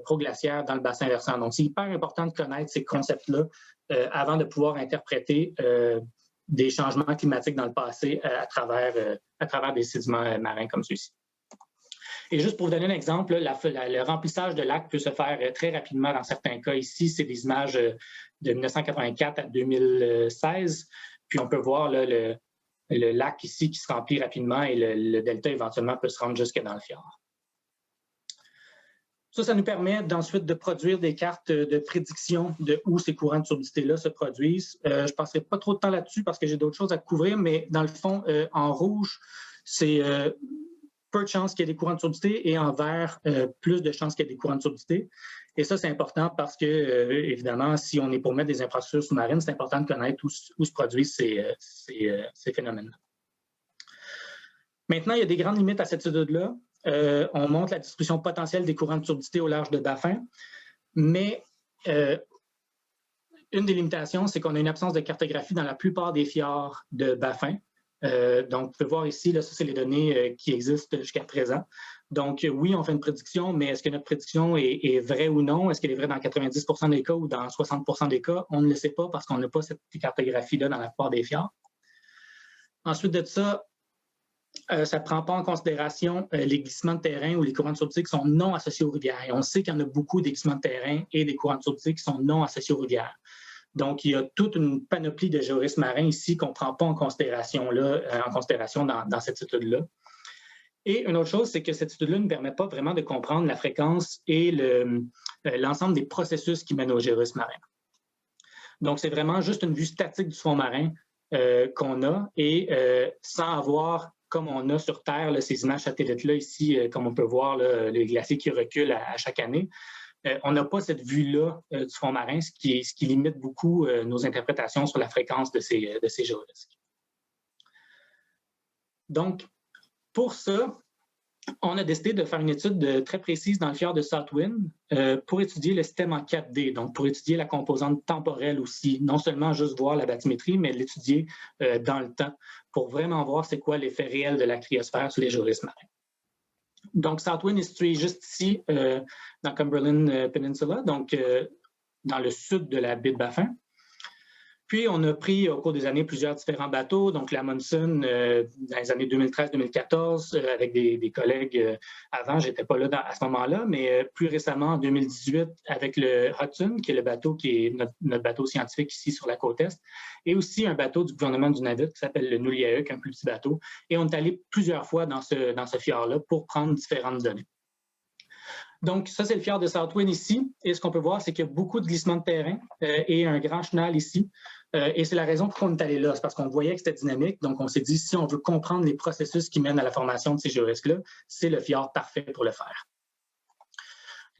proglaciaires dans le bassin versant. Donc, c'est hyper important de connaître ces concepts-là avant de pouvoir interpréter des changements climatiques dans le passé à travers des sédiments marins comme ceux-ci. Et juste pour vous donner un exemple, le remplissage de lacs peut se faire très rapidement dans certains cas. Ici, c'est des images de 1984 à 2016. Puis on peut voir là, le lac ici qui se remplit rapidement et le delta éventuellement peut se rendre jusque dans le fjord. Ça nous permet ensuite de produire des cartes de prédiction de où ces courants de turbidité-là se produisent. Je ne passerai pas trop de temps là-dessus parce que j'ai d'autres choses à couvrir, mais dans le fond, en rouge, c'est peu de chances qu'il y ait des courants de surdité et en vert, plus de chances qu'il y ait des courants de surdité. Et ça, c'est important parce que, évidemment, si on est pour mettre des infrastructures sous-marines, c'est important de connaître où se produisent ces phénomènes-là. Maintenant, il y a des grandes limites à cette étude-là. On montre la distribution potentielle des courants de surdité au large de Baffin, mais une des limitations, c'est qu'on a une absence de cartographie dans la plupart des fjords de Baffin. Donc, vous pouvez voir ici, là, ça, c'est les données qui existent jusqu'à présent. Donc, oui, on fait une prédiction, mais est-ce que notre prédiction est vraie ou non? Est-ce qu'elle est vraie dans 90% des cas ou dans 60% des cas? On ne le sait pas parce qu'on n'a pas cette cartographie-là dans la plupart des fjords. Ensuite de ça, ça ne prend pas en considération les glissements de terrain ou les courants de surdité qui sont non associés aux rivières. Et on sait qu'il y en a beaucoup des glissements de terrain et des courants de surdité qui sont non associés aux rivières. Donc, il y a toute une panoplie de géorisques marins ici qu'on ne prend pas en considération, dans cette étude-là. Et une autre chose, c'est que cette étude-là ne permet pas vraiment de comprendre la fréquence et l'ensemble des processus qui mènent aux géorisques marins. Donc, c'est vraiment juste une vue statique du fond marin qu'on a et sans avoir, comme on a sur Terre, là, ces images satellites-là ici, comme on peut voir, là, les glaciers qui reculent à chaque année. On n'a pas cette vue-là du fond marin, ce qui limite beaucoup nos interprétations sur la fréquence de ces géorisques. Donc, pour ça, on a décidé de faire une étude très précise dans le fjord de Southwind pour étudier le système en 4D, donc pour étudier la composante temporelle aussi, non seulement juste voir la bathymétrie, mais l'étudier dans le temps pour vraiment voir c'est quoi l'effet réel de la cryosphère sur les géorisques marins. Donc, Southwind est situé juste ici, dans Cumberland Peninsula, donc dans le sud de la baie de Baffin. Puis, on a pris au cours des années plusieurs différents bateaux, donc la Munson dans les années 2013-2014 avec des collègues avant, je n'étais pas là à ce moment-là, mais plus récemment en 2018 avec le Hudson, qui est le bateau qui est notre bateau scientifique ici sur la côte Est, et aussi un bateau du gouvernement du Nunavut qui s'appelle le Nulliahook, un plus petit bateau. Et on est allé plusieurs fois dans ce fjord-là pour prendre différentes données. Donc, ça, c'est le fjord de Southwind ici. Et ce qu'on peut voir, c'est qu'il y a beaucoup de glissements de terrain et un grand chenal ici. Et c'est la raison pour laquelle on est allé là. C'est parce qu'on voyait que c'était dynamique. Donc, on s'est dit, si on veut comprendre les processus qui mènent à la formation de ces géorisques-là, c'est le fjord parfait pour le faire.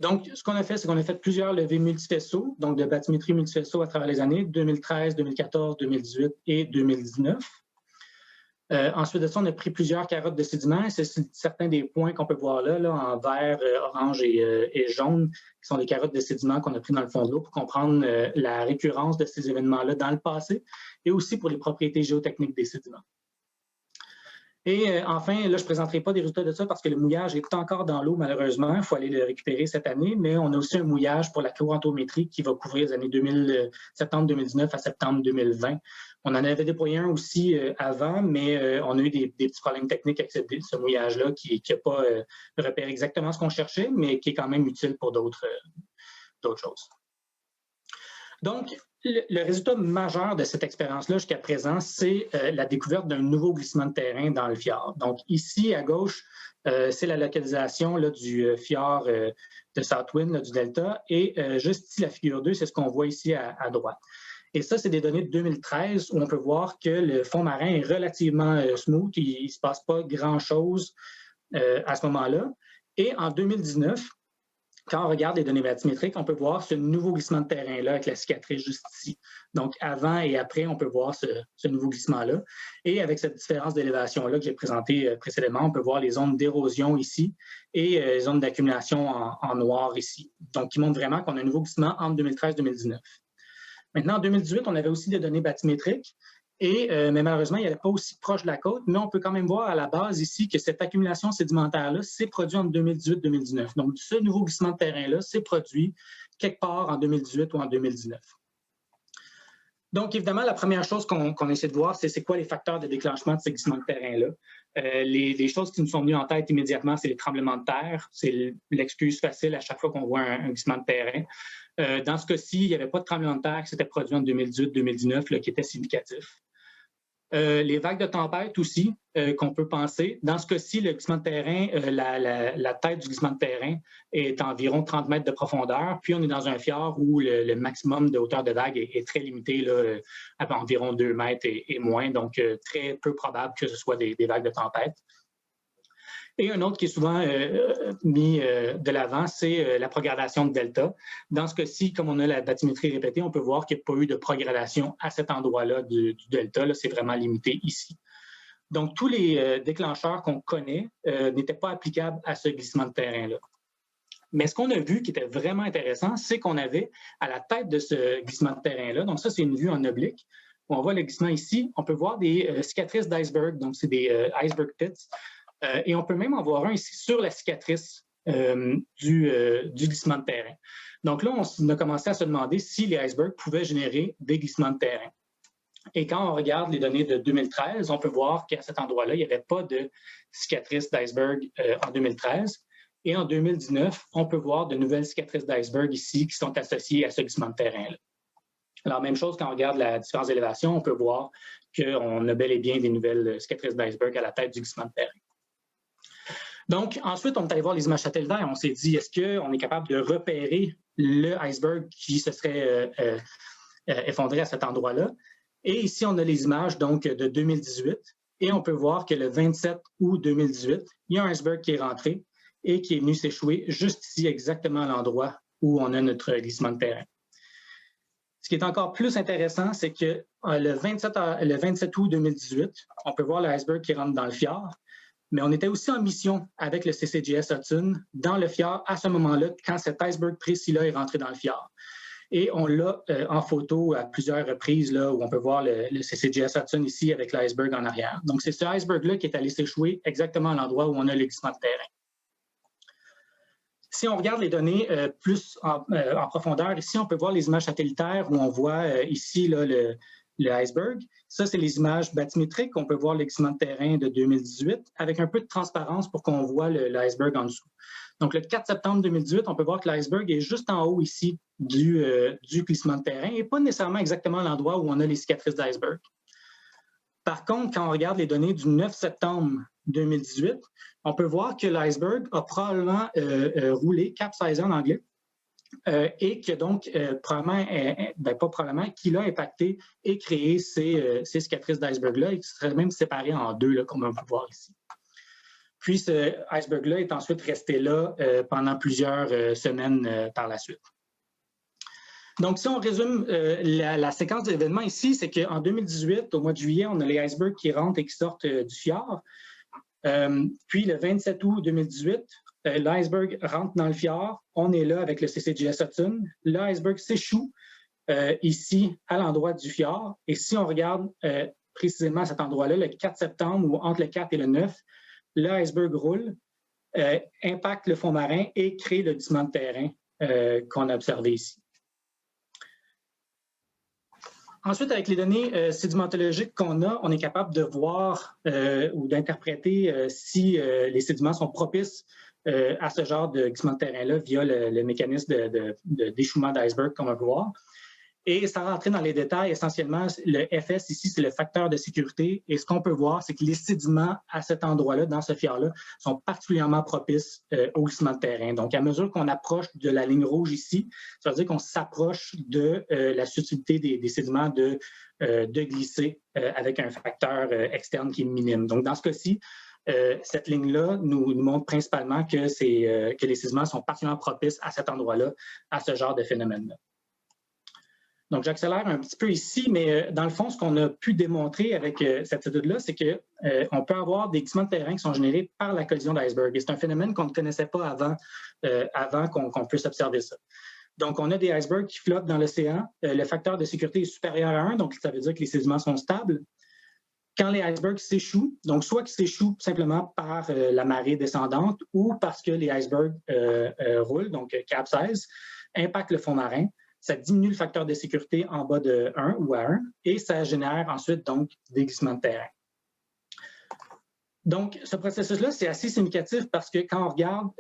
Donc, ce qu'on a fait, c'est qu'on a fait plusieurs levées multifaisceaux, donc de bathymétrie multifaisceaux à travers les années 2013, 2014, 2018 et 2019. Ensuite de ça, on a pris plusieurs carottes de sédiments. C'est certains des points qu'on peut voir là en vert, orange et jaune, qui sont des carottes de sédiments qu'on a pris dans le fond de l'eau pour comprendre la récurrence de ces événements-là dans le passé et aussi pour les propriétés géotechniques des sédiments. Et enfin, là, je ne présenterai pas des résultats de ça parce que le mouillage est encore dans l'eau, malheureusement. Il faut aller le récupérer cette année, mais on a aussi un mouillage pour la courantométrie qui va couvrir les années septembre 2019 à septembre 2020. On en avait déployé un aussi avant, mais on a eu des petits problèmes techniques avec ce mouillage-là qui n'a pas repéré exactement ce qu'on cherchait, mais qui est quand même utile pour d'autres choses. Donc, le résultat majeur de cette expérience-là jusqu'à présent, c'est la découverte d'un nouveau glissement de terrain dans le fjord. Donc, ici, à gauche, c'est la localisation là, du fjord de Southwind, là, du delta. Et juste ici, la figure 2, c'est ce qu'on voit ici à droite. Et ça, c'est des données de 2013 où on peut voir que le fond marin est relativement smooth. Il ne se passe pas grand-chose à ce moment-là. Et en 2019, quand on regarde les données bathymétriques, on peut voir ce nouveau glissement de terrain-là avec la cicatrice juste ici. Donc, avant et après, on peut voir ce nouveau glissement-là. Et avec cette différence d'élévation-là que j'ai présentée précédemment, on peut voir les zones d'érosion ici et les zones d'accumulation en noir ici. Donc, qui montrent vraiment qu'on a un nouveau glissement entre 2013 et 2019. Maintenant, en 2018, on avait aussi des données bathymétriques, mais malheureusement, il n'y avait pas aussi proche de la côte, mais on peut quand même voir à la base ici que cette accumulation sédimentaire-là s'est produite en 2018-2019. Donc, ce nouveau glissement de terrain-là s'est produit quelque part en 2018 ou en 2019. Donc, évidemment, la première chose qu'on essaie de voir, c'est quoi les facteurs de déclenchement de ces glissements de terrain-là. Les choses qui nous sont venues en tête immédiatement, c'est les tremblements de terre. C'est l'excuse facile à chaque fois qu'on voit un glissement de terrain. Dans ce cas-ci, il n'y avait pas de tremblement de terre qui s'était produit en 2018-2019 qui était significatif. Les vagues de tempête aussi, qu'on peut penser. Dans ce cas-ci, le glissement de terrain, la tête du glissement de terrain est environ 30 mètres de profondeur. Puis, on est dans un fjord où le maximum de hauteur de vague est très limité, là, à environ 2 mètres et moins. Donc, très peu probable que ce soit des vagues de tempête. Et un autre qui est souvent mis de l'avant, c'est la progradation de delta. Dans ce cas-ci, comme on a la bathymétrie répétée, on peut voir qu'il n'y a pas eu de progradation à cet endroit-là du delta. C'est vraiment limité ici. Donc, tous les déclencheurs qu'on connaît n'étaient pas applicables à ce glissement de terrain-là. Mais ce qu'on a vu qui était vraiment intéressant, c'est qu'on avait à la tête de ce glissement de terrain-là, donc ça, c'est une vue en oblique, où on voit le glissement ici, on peut voir des cicatrices d'iceberg, donc c'est des iceberg pits, et on peut même en voir un ici sur la cicatrice du glissement de terrain. Donc là, on a commencé à se demander si les icebergs pouvaient générer des glissements de terrain. Et quand on regarde les données de 2013, on peut voir qu'à cet endroit-là, il n'y avait pas de cicatrices d'iceberg en 2013. Et en 2019, on peut voir de nouvelles cicatrices d'iceberg ici qui sont associées à ce glissement de terrain-là. Alors, même chose quand on regarde la différence d'élévation, on peut voir qu'on a bel et bien des nouvelles cicatrices d'iceberg à la tête du glissement de terrain. Donc, ensuite, on est allé voir les images satellitaires. On s'est dit, est-ce qu'on est capable de repérer le iceberg qui se serait effondré à cet endroit-là? Et ici, on a les images donc, de 2018. Et on peut voir que le 27 août 2018, il y a un iceberg qui est rentré et qui est venu s'échouer juste ici, exactement à l'endroit où on a notre glissement de terrain. Ce qui est encore plus intéressant, c'est que le 27 août 2018, on peut voir l'iceberg qui rentre dans le fjord, mais on était aussi en mission avec le CCJS Hudson dans le fjord à ce moment-là, quand cet iceberg précis-là est rentré dans le fjord. Et on l'a en photo à plusieurs reprises, là, où on peut voir le CCJS Hudson ici avec l'iceberg en arrière. Donc, c'est ce iceberg-là qui est allé s'échouer exactement à l'endroit où on a le glissement de terrain. Si on regarde les données plus en profondeur, ici, on peut voir les images satellitaires où on voit ici là, le iceberg. Ça, c'est les images bathymétriques. On peut voir le glissement de terrain de 2018 avec un peu de transparence pour qu'on voit l'iceberg en dessous. Donc, le 4 septembre 2018, on peut voir que l'iceberg est juste en haut ici du glissement de terrain et pas nécessairement exactement à l'endroit où on a les cicatrices d'iceberg. Par contre, quand on regarde les données du 9 septembre 2018, on peut voir que l'iceberg a probablement roulé, capsizé en anglais, et que donc, qu'il a impacté et créé ces cicatrices d'iceberg-là et qui seraient même séparées en deux, là, comme on peut voir ici. Puis, ce iceberg-là est ensuite resté là pendant plusieurs semaines par la suite. Donc, si on résume la séquence d'événements ici, c'est qu'en 2018, au mois de juillet, on a les icebergs qui rentrent et qui sortent du fjord. Puis, le 27 août 2018, l'iceberg rentre dans le fjord. On est là avec le CCJS Hudson. L'iceberg s'échoue ici à l'endroit du fjord. Et si on regarde précisément à cet endroit-là, le 4 septembre ou entre le 4 et le 9, l'iceberg roule, impacte le fond marin et crée le glissement de terrain qu'on a observé ici. Ensuite, avec les données sédimentologiques qu'on a, on est capable de voir ou d'interpréter si les sédiments sont propices à ce genre de glissement de terrain-là via le mécanisme d'échouement d'iceberg, comme on peut voir. Et sans rentrer dans les détails, essentiellement, le FS ici, c'est le facteur de sécurité. Et ce qu'on peut voir, c'est que les sédiments à cet endroit-là, dans ce fjord-là, sont particulièrement propices au glissement de terrain. Donc, à mesure qu'on approche de la ligne rouge ici, ça veut dire qu'on s'approche de la susceptibilité des sédiments de glisser avec un facteur externe qui est minime. Donc, dans ce cas-ci, cette ligne-là nous montre principalement que les sédiments sont particulièrement propices à cet endroit-là, à ce genre de phénomène-là. Donc, j'accélère un petit peu ici, mais dans le fond, ce qu'on a pu démontrer avec cette étude-là, c'est qu'on peut avoir des glissements de terrain qui sont générés par la collision d'iceberg. Et c'est un phénomène qu'on ne connaissait pas avant qu'on puisse observer ça. Donc, on a des icebergs qui flottent dans l'océan. Le facteur de sécurité est supérieur à 1, donc ça veut dire que les sédiments sont stables. Quand les icebergs s'échouent, donc soit qu'ils s'échouent simplement par la marée descendante ou parce que les icebergs roulent, donc capsize, impactent le fond marin, ça diminue le facteur de sécurité en bas de 1 ou à 1 et ça génère ensuite donc des glissements de terrain. Donc, ce processus-là, c'est assez significatif parce que quand on regarde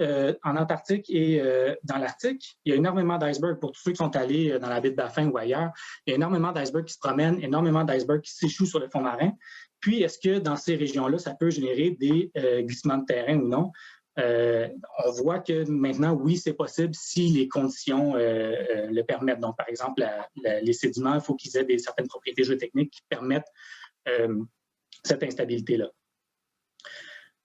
en Antarctique et dans l'Arctique, il y a énormément d'icebergs. Pour tous ceux qui sont allés dans la baie de Baffin ou ailleurs, il y a énormément d'icebergs qui se promènent, énormément d'icebergs qui s'échouent sur le fond marin. Puis, est-ce que dans ces régions-là, ça peut générer des glissements de terrain ou non? On voit que maintenant, oui, c'est possible si les conditions le permettent. Donc, par exemple, les sédiments, il faut qu'ils aient certaines propriétés géotechniques qui permettent cette instabilité-là.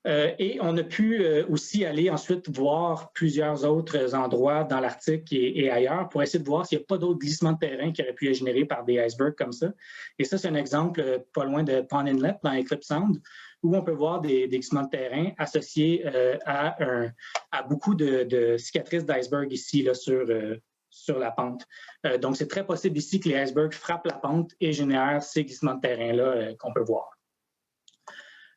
Et on a pu aussi aller ensuite voir plusieurs autres endroits dans l'Arctique et ailleurs pour essayer de voir s'il n'y a pas d'autres glissements de terrain qui auraient pu être générés par des icebergs comme ça. Et ça, c'est un exemple pas loin de Pond Inlet, dans Eclipse Sound, où on peut voir des glissements de terrain associés à beaucoup de cicatrices d'iceberg ici là, sur la pente. Donc, c'est très possible ici que les icebergs frappent la pente et génèrent ces glissements de terrain-là qu'on peut voir.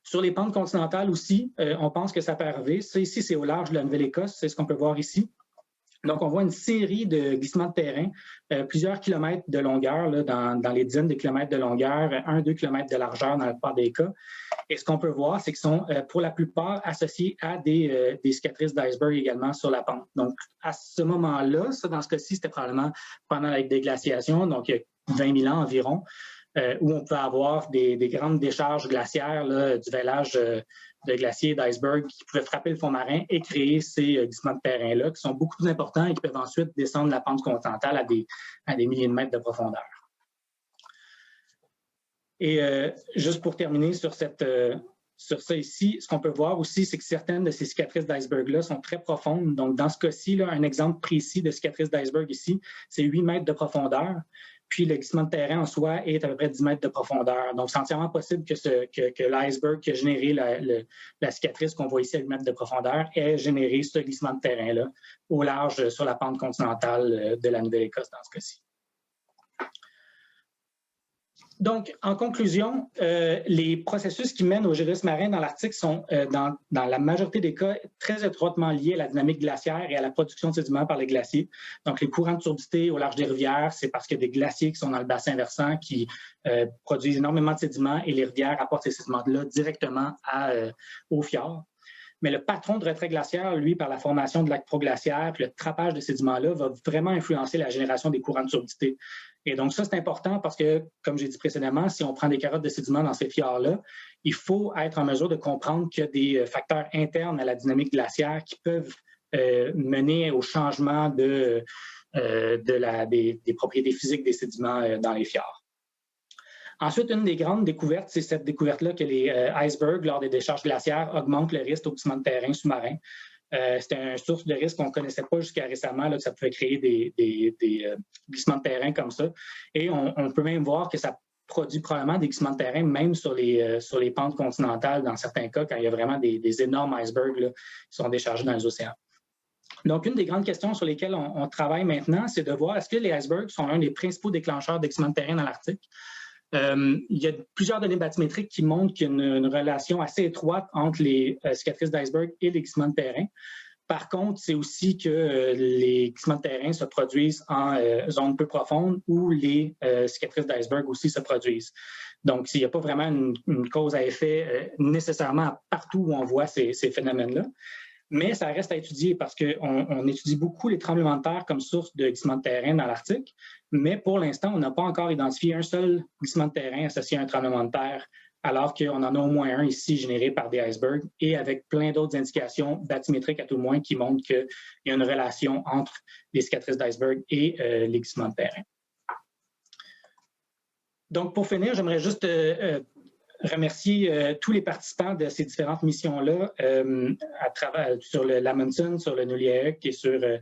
Sur les pentes continentales aussi, on pense que ça peut arriver. Ça ici, c'est au large de la Nouvelle-Écosse, c'est ce qu'on peut voir ici. Donc, on voit une série de glissements de terrain, plusieurs kilomètres de longueur, là, dans les dizaines de kilomètres de longueur, 1-2 kilomètres de largeur dans la plupart des cas. Et ce qu'on peut voir, c'est qu'ils sont pour la plupart associés à des cicatrices d'iceberg également sur la pente. Donc, à ce moment-là, ça, dans ce cas-ci, c'était probablement pendant la déglaciation, donc il y a 20 000 ans environ, où on peut avoir des grandes décharges glaciaires là, du vêlage de glaciers d'iceberg qui pouvaient frapper le fond marin et créer ces glissements de terrain-là qui sont beaucoup plus importants et qui peuvent ensuite descendre la pente continentale à des milliers de mètres de profondeur. Et juste pour terminer sur ça ici, ce qu'on peut voir aussi, c'est que certaines de ces cicatrices d'iceberg-là sont très profondes. Donc, dans ce cas-ci, un exemple précis de cicatrice d'iceberg ici, c'est 8 mètres de profondeur. Puis le glissement de terrain en soi est à peu près 10 mètres de profondeur. Donc, c'est entièrement possible que l'iceberg qui a généré la cicatrice qu'on voit ici à 8 mètres de profondeur ait généré ce glissement de terrain-là au large sur la pente continentale de la Nouvelle-Écosse dans ce cas-ci. Donc, en conclusion, les processus qui mènent au gélisme marin dans l'Arctique sont, dans la majorité des cas, très étroitement liés à la dynamique glaciaire et à la production de sédiments par les glaciers. Donc, les courants de turbidité au large des rivières, c'est parce qu'il y a des glaciers qui sont dans le bassin versant qui produisent énormément de sédiments et les rivières apportent ces sédiments-là directement au fjord. Mais le patron de retrait glaciaire, lui, par la formation de lacs proglaciaires puis le trappage de sédiments-là, va vraiment influencer la génération des courants de turbidité. Et donc, ça, c'est important parce que, comme j'ai dit précédemment, si on prend des carottes de sédiments dans ces fjords-là, il faut être en mesure de comprendre qu'il y a des facteurs internes à la dynamique glaciaire qui peuvent mener au changement des propriétés physiques des sédiments dans les fjords. Ensuite, une des grandes découvertes, c'est cette découverte-là que les icebergs, lors des décharges glaciaires, augmentent le risque au glissement de terrain sous-marin. C'était une source de risque qu'on ne connaissait pas jusqu'à récemment, là, que ça pouvait créer des glissements de terrain comme ça. Et on peut même voir que ça produit probablement des glissements de terrain, même sur les pentes continentales, dans certains cas, quand il y a vraiment des énormes icebergs là, qui sont déchargés dans les océans. Donc, une des grandes questions sur lesquelles on travaille maintenant, c'est de voir est-ce que les icebergs sont l'un des principaux déclencheurs de glissements de terrain dans l'Arctique. Il y a plusieurs données bathymétriques qui montrent qu'il y a une relation assez étroite entre les cicatrices d'iceberg et les glissements de terrain. Par contre, c'est aussi que les glissements de terrain se produisent en zone peu profonde où les cicatrices d'iceberg aussi se produisent. Donc, il n'y a pas vraiment une cause à effet nécessairement partout où on voit ces phénomènes-là. Mais ça reste à étudier parce qu'on étudie beaucoup les tremblements de terre comme source de glissement de terrain dans l'Arctique, mais pour l'instant, on n'a pas encore identifié un seul glissement de terrain associé à un tremblement de terre, alors qu'on en a au moins un ici généré par des icebergs et avec plein d'autres indications bathymétriques à tout le moins qui montrent qu'il y a une relation entre les cicatrices d'iceberg et les glissements de terrain. Donc, pour finir, j'aimerais juste remercier tous les participants de ces différentes missions-là sur l'Amundsen, sur le Noliac et sur le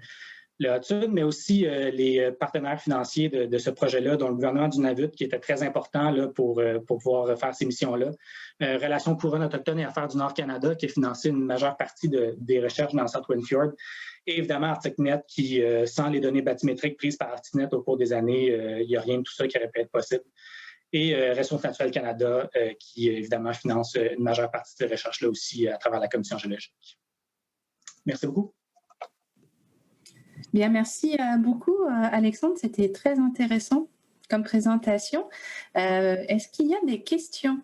Hudson, mais aussi les partenaires financiers de ce projet-là, dont le gouvernement du Nunavut, qui était très important là, pour pouvoir faire ces missions-là. Relations couronne autochtone et Affaires du Nord-Canada, qui a financé une majeure partie des recherches dans le South Windfjord. Et évidemment, ArcticNet, qui, sans les données bathymétriques prises par ArcticNet au cours des années, il n'y a rien de tout ça qui aurait pu être possible. Et Ressources naturelles Canada, qui évidemment finance une majeure partie de ces recherches-là aussi à travers la Commission géologique. Merci beaucoup. Bien, merci beaucoup, Alexandre. C'était très intéressant comme présentation. Est-ce qu'il y a des questions?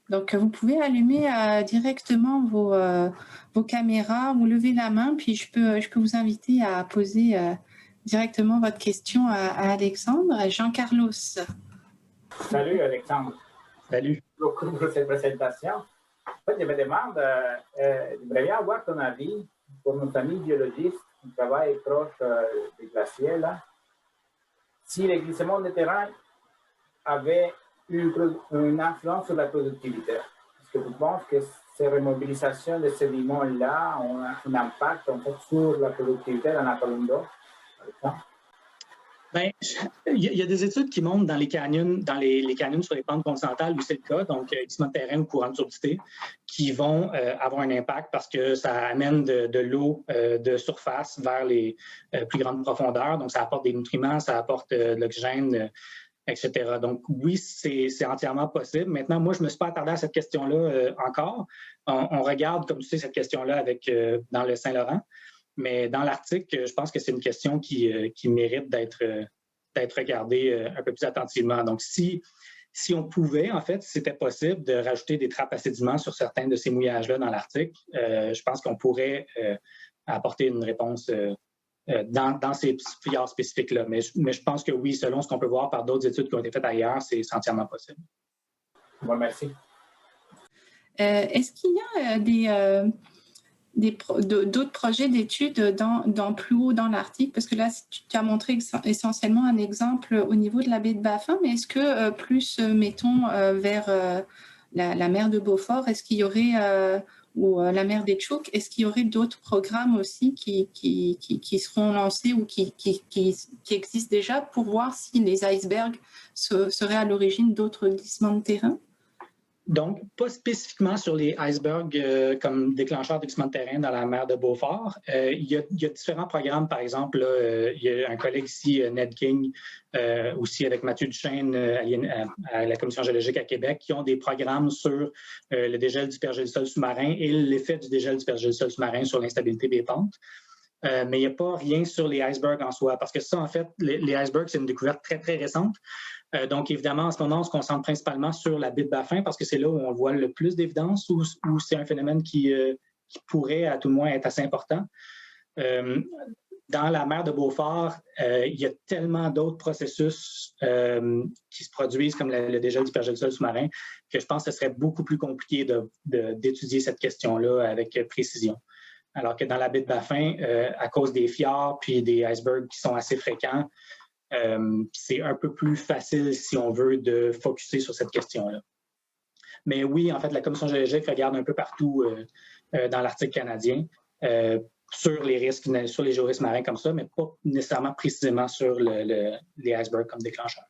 Donc, vous pouvez allumer directement vos caméras ou lever la main, puis je peux vous inviter à poser directement votre question à Alexandre. Jean-Carlos. Salut Alexandre. Salut. Beaucoup pour cette présentation. En fait, je me demande, j'aimerais bien avoir ton avis pour nos amis biologistes qui travaillent proche des glaciers, là, si les glissements de terrain avaient une influence sur la productivité. Est-ce que tu penses que ces remobilisations de sédiments-là ont un impact en fait, sur la productivité dans la colonne d'eau, par exemple? Bien, il y a des études qui montrent dans les canyons, les canyons sur les pentes continentales où c'est le cas, donc glissement de terrain ou courant de surdité, qui vont avoir un impact parce que ça amène de l'eau de surface vers les plus grandes profondeurs. Donc, ça apporte des nutriments, ça apporte de l'oxygène, etc. Donc, oui, c'est entièrement possible. Maintenant, moi, je ne me suis pas attardé à cette question-là encore. On regarde, comme tu sais, cette question-là dans le Saint-Laurent. Mais dans l'Arctique, je pense que c'est une question qui mérite d'être regardée un peu plus attentivement. Donc, si on pouvait, en fait, si c'était possible de rajouter des trappes à sédiments sur certains de ces mouillages-là dans l'Arctique, je pense qu'on pourrait apporter une réponse dans ces filières spécifiques-là. Mais je pense que oui, selon ce qu'on peut voir par d'autres études qui ont été faites ailleurs, c'est entièrement possible. Bon, merci. Est-ce qu'il y a d'autres projets d'études dans plus haut dans l'Arctique? Parce que là, tu as montré essentiellement un exemple au niveau de la baie de Baffin, mais est-ce que plus, mettons, vers la mer de Beaufort, est-ce qu'il y aurait, ou la mer des Tchouks, est-ce qu'il y aurait d'autres programmes aussi qui seront lancés ou qui existent déjà pour voir si les icebergs seraient à l'origine d'autres glissements de terrain? Donc, pas spécifiquement sur les icebergs comme déclencheurs de glissement de terrain dans la mer de Beaufort. Il y a différents programmes, par exemple, là, il y a un collègue ici, Ned King, aussi avec Mathieu Duchesne à la Commission géologique à Québec, qui ont des programmes sur le dégel du pergélisol sous-marin et l'effet du dégel du pergélisol sous-marin sur l'instabilité des pentes. Mais il n'y a pas rien sur les icebergs en soi, parce que ça, en fait, les icebergs, c'est une découverte très, très récente. Donc, évidemment, en ce moment, on se concentre principalement sur la baie de Baffin parce que c'est là où on voit le plus d'évidence, où c'est un phénomène qui pourrait, à tout le moins, être assez important. Dans la mer de Beaufort, il y a tellement d'autres processus qui se produisent, comme le dégel du pergélisol sous-marin, que je pense que ce serait beaucoup plus compliqué d'étudier cette question-là avec précision. Alors que dans la baie de Baffin, à cause des fjords puis des icebergs qui sont assez fréquents, c'est un peu plus facile, si on veut, de focusser sur cette question-là. Mais oui, en fait, la Commission géologique regarde un peu partout dans l'Arctique canadien sur les risques, sur les géorisques marins comme ça, mais pas nécessairement précisément sur les icebergs comme déclencheurs.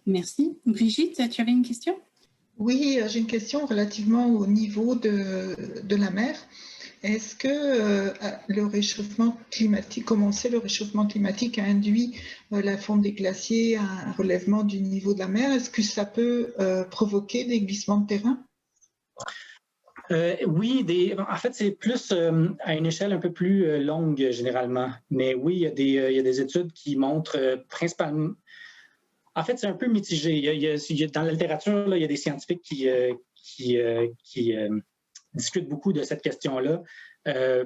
Merci. Brigitte, tu avais une question? Oui, j'ai une question relativement au niveau de la mer. Est-ce que le réchauffement climatique, commencer le réchauffement climatique a induit la fonte des glaciers, un relèvement du niveau de la mer? Est-ce que ça peut provoquer des glissements de terrain? Oui, en fait, c'est plus à une échelle un peu plus longue généralement. Mais oui, il y a des études qui montrent principalement... En fait, c'est un peu mitigé. Dans la littérature, là, il y a des scientifiques qui discutent beaucoup de cette question-là.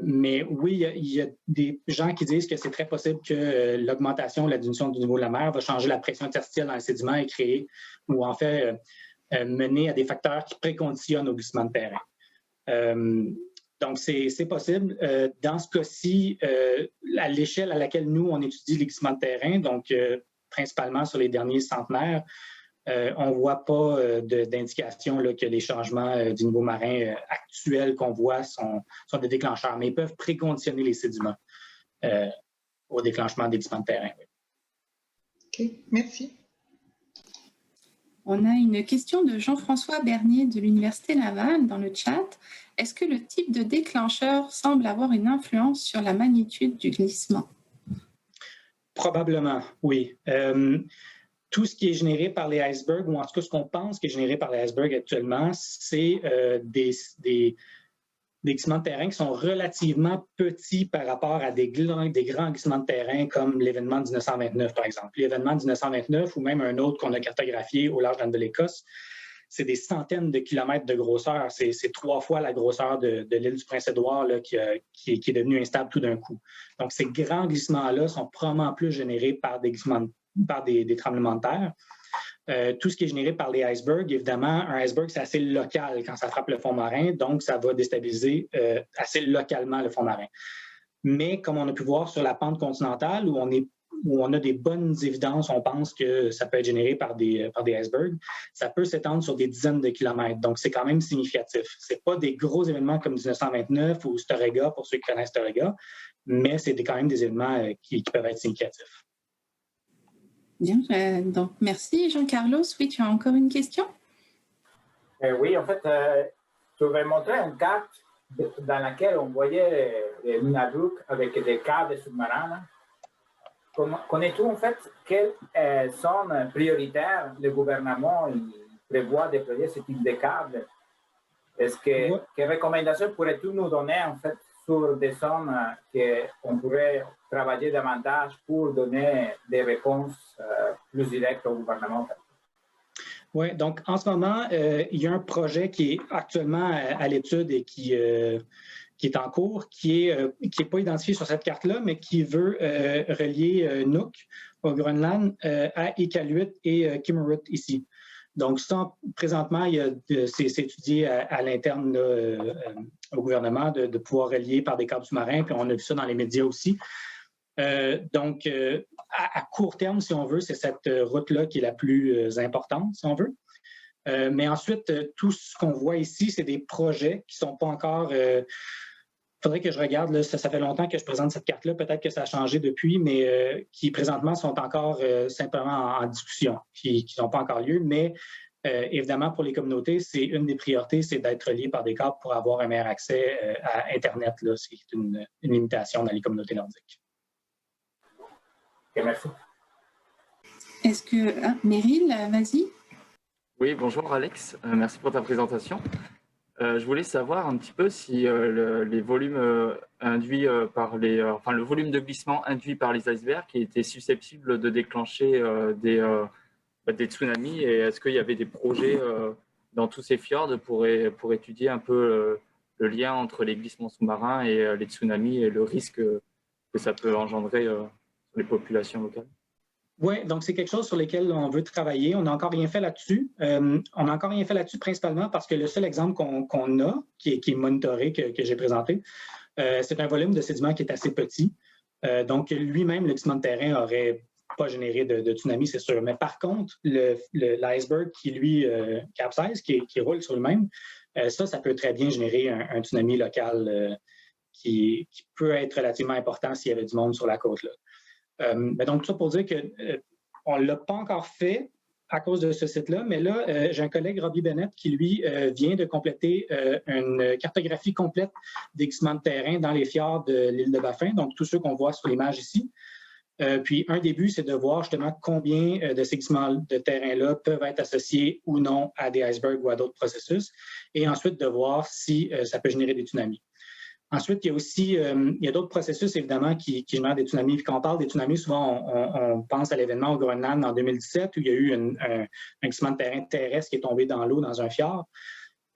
Mais oui, il y a des gens qui disent que c'est très possible que l'augmentation, la diminution du niveau de la mer va changer la pression interstitielle dans les sédiments et créer, ou en fait mener à des facteurs qui préconditionnent au glissement de terrain. Donc, c'est possible. Dans ce cas-ci, à l'échelle à laquelle nous, on étudie les glissements de terrain, donc principalement sur les derniers centenaires, on ne voit pas d'indication que les changements du niveau marin actuels qu'on voit sont des déclencheurs, mais ils peuvent préconditionner les sédiments au déclenchement des glissements de terrain. OK, merci. On a une question de Jean-François Bernier de l'Université Laval dans le chat. Est-ce que le type de déclencheur semble avoir une influence sur la magnitude du glissement? Probablement, oui. Tout ce qui est généré par les icebergs, ou en tout cas ce qu'on pense qui est généré par les icebergs actuellement, c'est des glissements de terrain qui sont relativement petits par rapport à des grands glissements de terrain comme l'événement de 1929, par exemple. L'événement de 1929 ou même un autre qu'on a cartographié au large de la Nouvelle-Écosse, c'est des centaines de kilomètres de grosseur. C'est 3 fois la grosseur de l'île du Prince-Édouard là, qui est devenue instable tout d'un coup. Donc, ces grands glissements-là sont probablement plus générés par des tremblements de terre. Tout ce qui est généré par les icebergs, évidemment, un iceberg, c'est assez local quand ça frappe le fond marin, donc ça va déstabiliser assez localement le fond marin. Mais comme on a pu voir sur la pente continentale, où on est où on a des bonnes évidences, on pense que ça peut être généré par des icebergs, ça peut s'étendre sur des dizaines de kilomètres. Donc, c'est quand même significatif. Ce n'est pas des gros événements comme 1929 ou Storegga, pour ceux qui connaissent Storegga, mais c'est quand même des événements qui peuvent être significatifs. Bien, donc merci Jean-Carlos. Oui, tu as encore une question? Oui, en fait, je vais montrer une carte dans laquelle on voyait les Nunavut avec des câbles sous-marins. Connais-tu en fait quelles zones prioritaires le gouvernement prévoit déployer ce type de câbles? Quelles recommandations pourrais-tu nous donner en fait sur des zones qu'on pourrait travailler davantage pour donner des réponses plus directes au gouvernement? Oui, donc en ce moment, il y a un projet qui est actuellement à l'étude et qui est en cours, qui est pas identifié sur cette carte-là, mais qui veut relier Nuuk au Groenland à Iqaluit et Kimmirut ici. Donc ça, présentement, c'est étudié à l'interne au gouvernement de pouvoir relier par des câbles sous-marins, puis on a vu ça dans les médias aussi. Donc, à court terme, si on veut, c'est cette route-là qui est la plus importante, si on veut. Mais ensuite, tout ce qu'on voit ici, c'est des projets qui ne sont pas encore... Il faudrait que je regarde, là, ça fait longtemps que je présente cette carte-là, peut-être que ça a changé depuis, mais qui présentement sont encore simplement en discussion, qui n'ont pas encore lieu. Mais évidemment, pour les communautés, c'est une des priorités, c'est d'être relié par des câbles pour avoir un meilleur accès à Internet. C'est une limitation dans les communautés nordiques. Okay, merci. Est-ce que... Meryl, vas-y. Oui, bonjour Alex, merci pour ta présentation. Je voulais savoir un petit peu si les volumes induits par le volume de glissement induit par les icebergs qui était susceptible de déclencher des tsunamis, et est-ce qu'il y avait des projets dans tous ces fjords pour étudier un peu le lien entre les glissements sous-marins et les tsunamis et le risque que ça peut engendrer sur les populations locales? Oui, donc c'est quelque chose sur lequel on veut travailler. On n'a encore rien fait là-dessus. On n'a encore rien fait là-dessus principalement parce que le seul exemple qu'on a, qui est monitoré, que j'ai présenté, c'est un volume de sédiments qui est assez petit. Donc lui-même, le glissement de terrain n'aurait pas généré de tsunami, c'est sûr. Mais par contre, l'iceberg qui, lui, capsize, qui roule sur lui-même, ça peut très bien générer un tsunami local qui peut être relativement important s'il y avait du monde sur la côte, là. Donc, tout ça pour dire qu'on ne l'a pas encore fait à cause de ce site-là, mais là, j'ai un collègue, Robbie Bennett, qui, lui, vient de compléter une cartographie complète des glissements de terrain dans les fjords de l'île de Baffin, donc tous ceux qu'on voit sur l'image ici. Puis, un début, c'est de voir justement combien de ces glissements de terrain-là peuvent être associés ou non à des icebergs ou à d'autres processus, et ensuite de voir si ça peut générer des tsunamis. Ensuite, il y a aussi d'autres processus, évidemment, qui génèrent des tsunamis. Puis quand on parle des tsunamis, souvent, on pense à l'événement au Groenland en 2017 où il y a eu un glissement de terrain terrestre qui est tombé dans l'eau dans un fjord.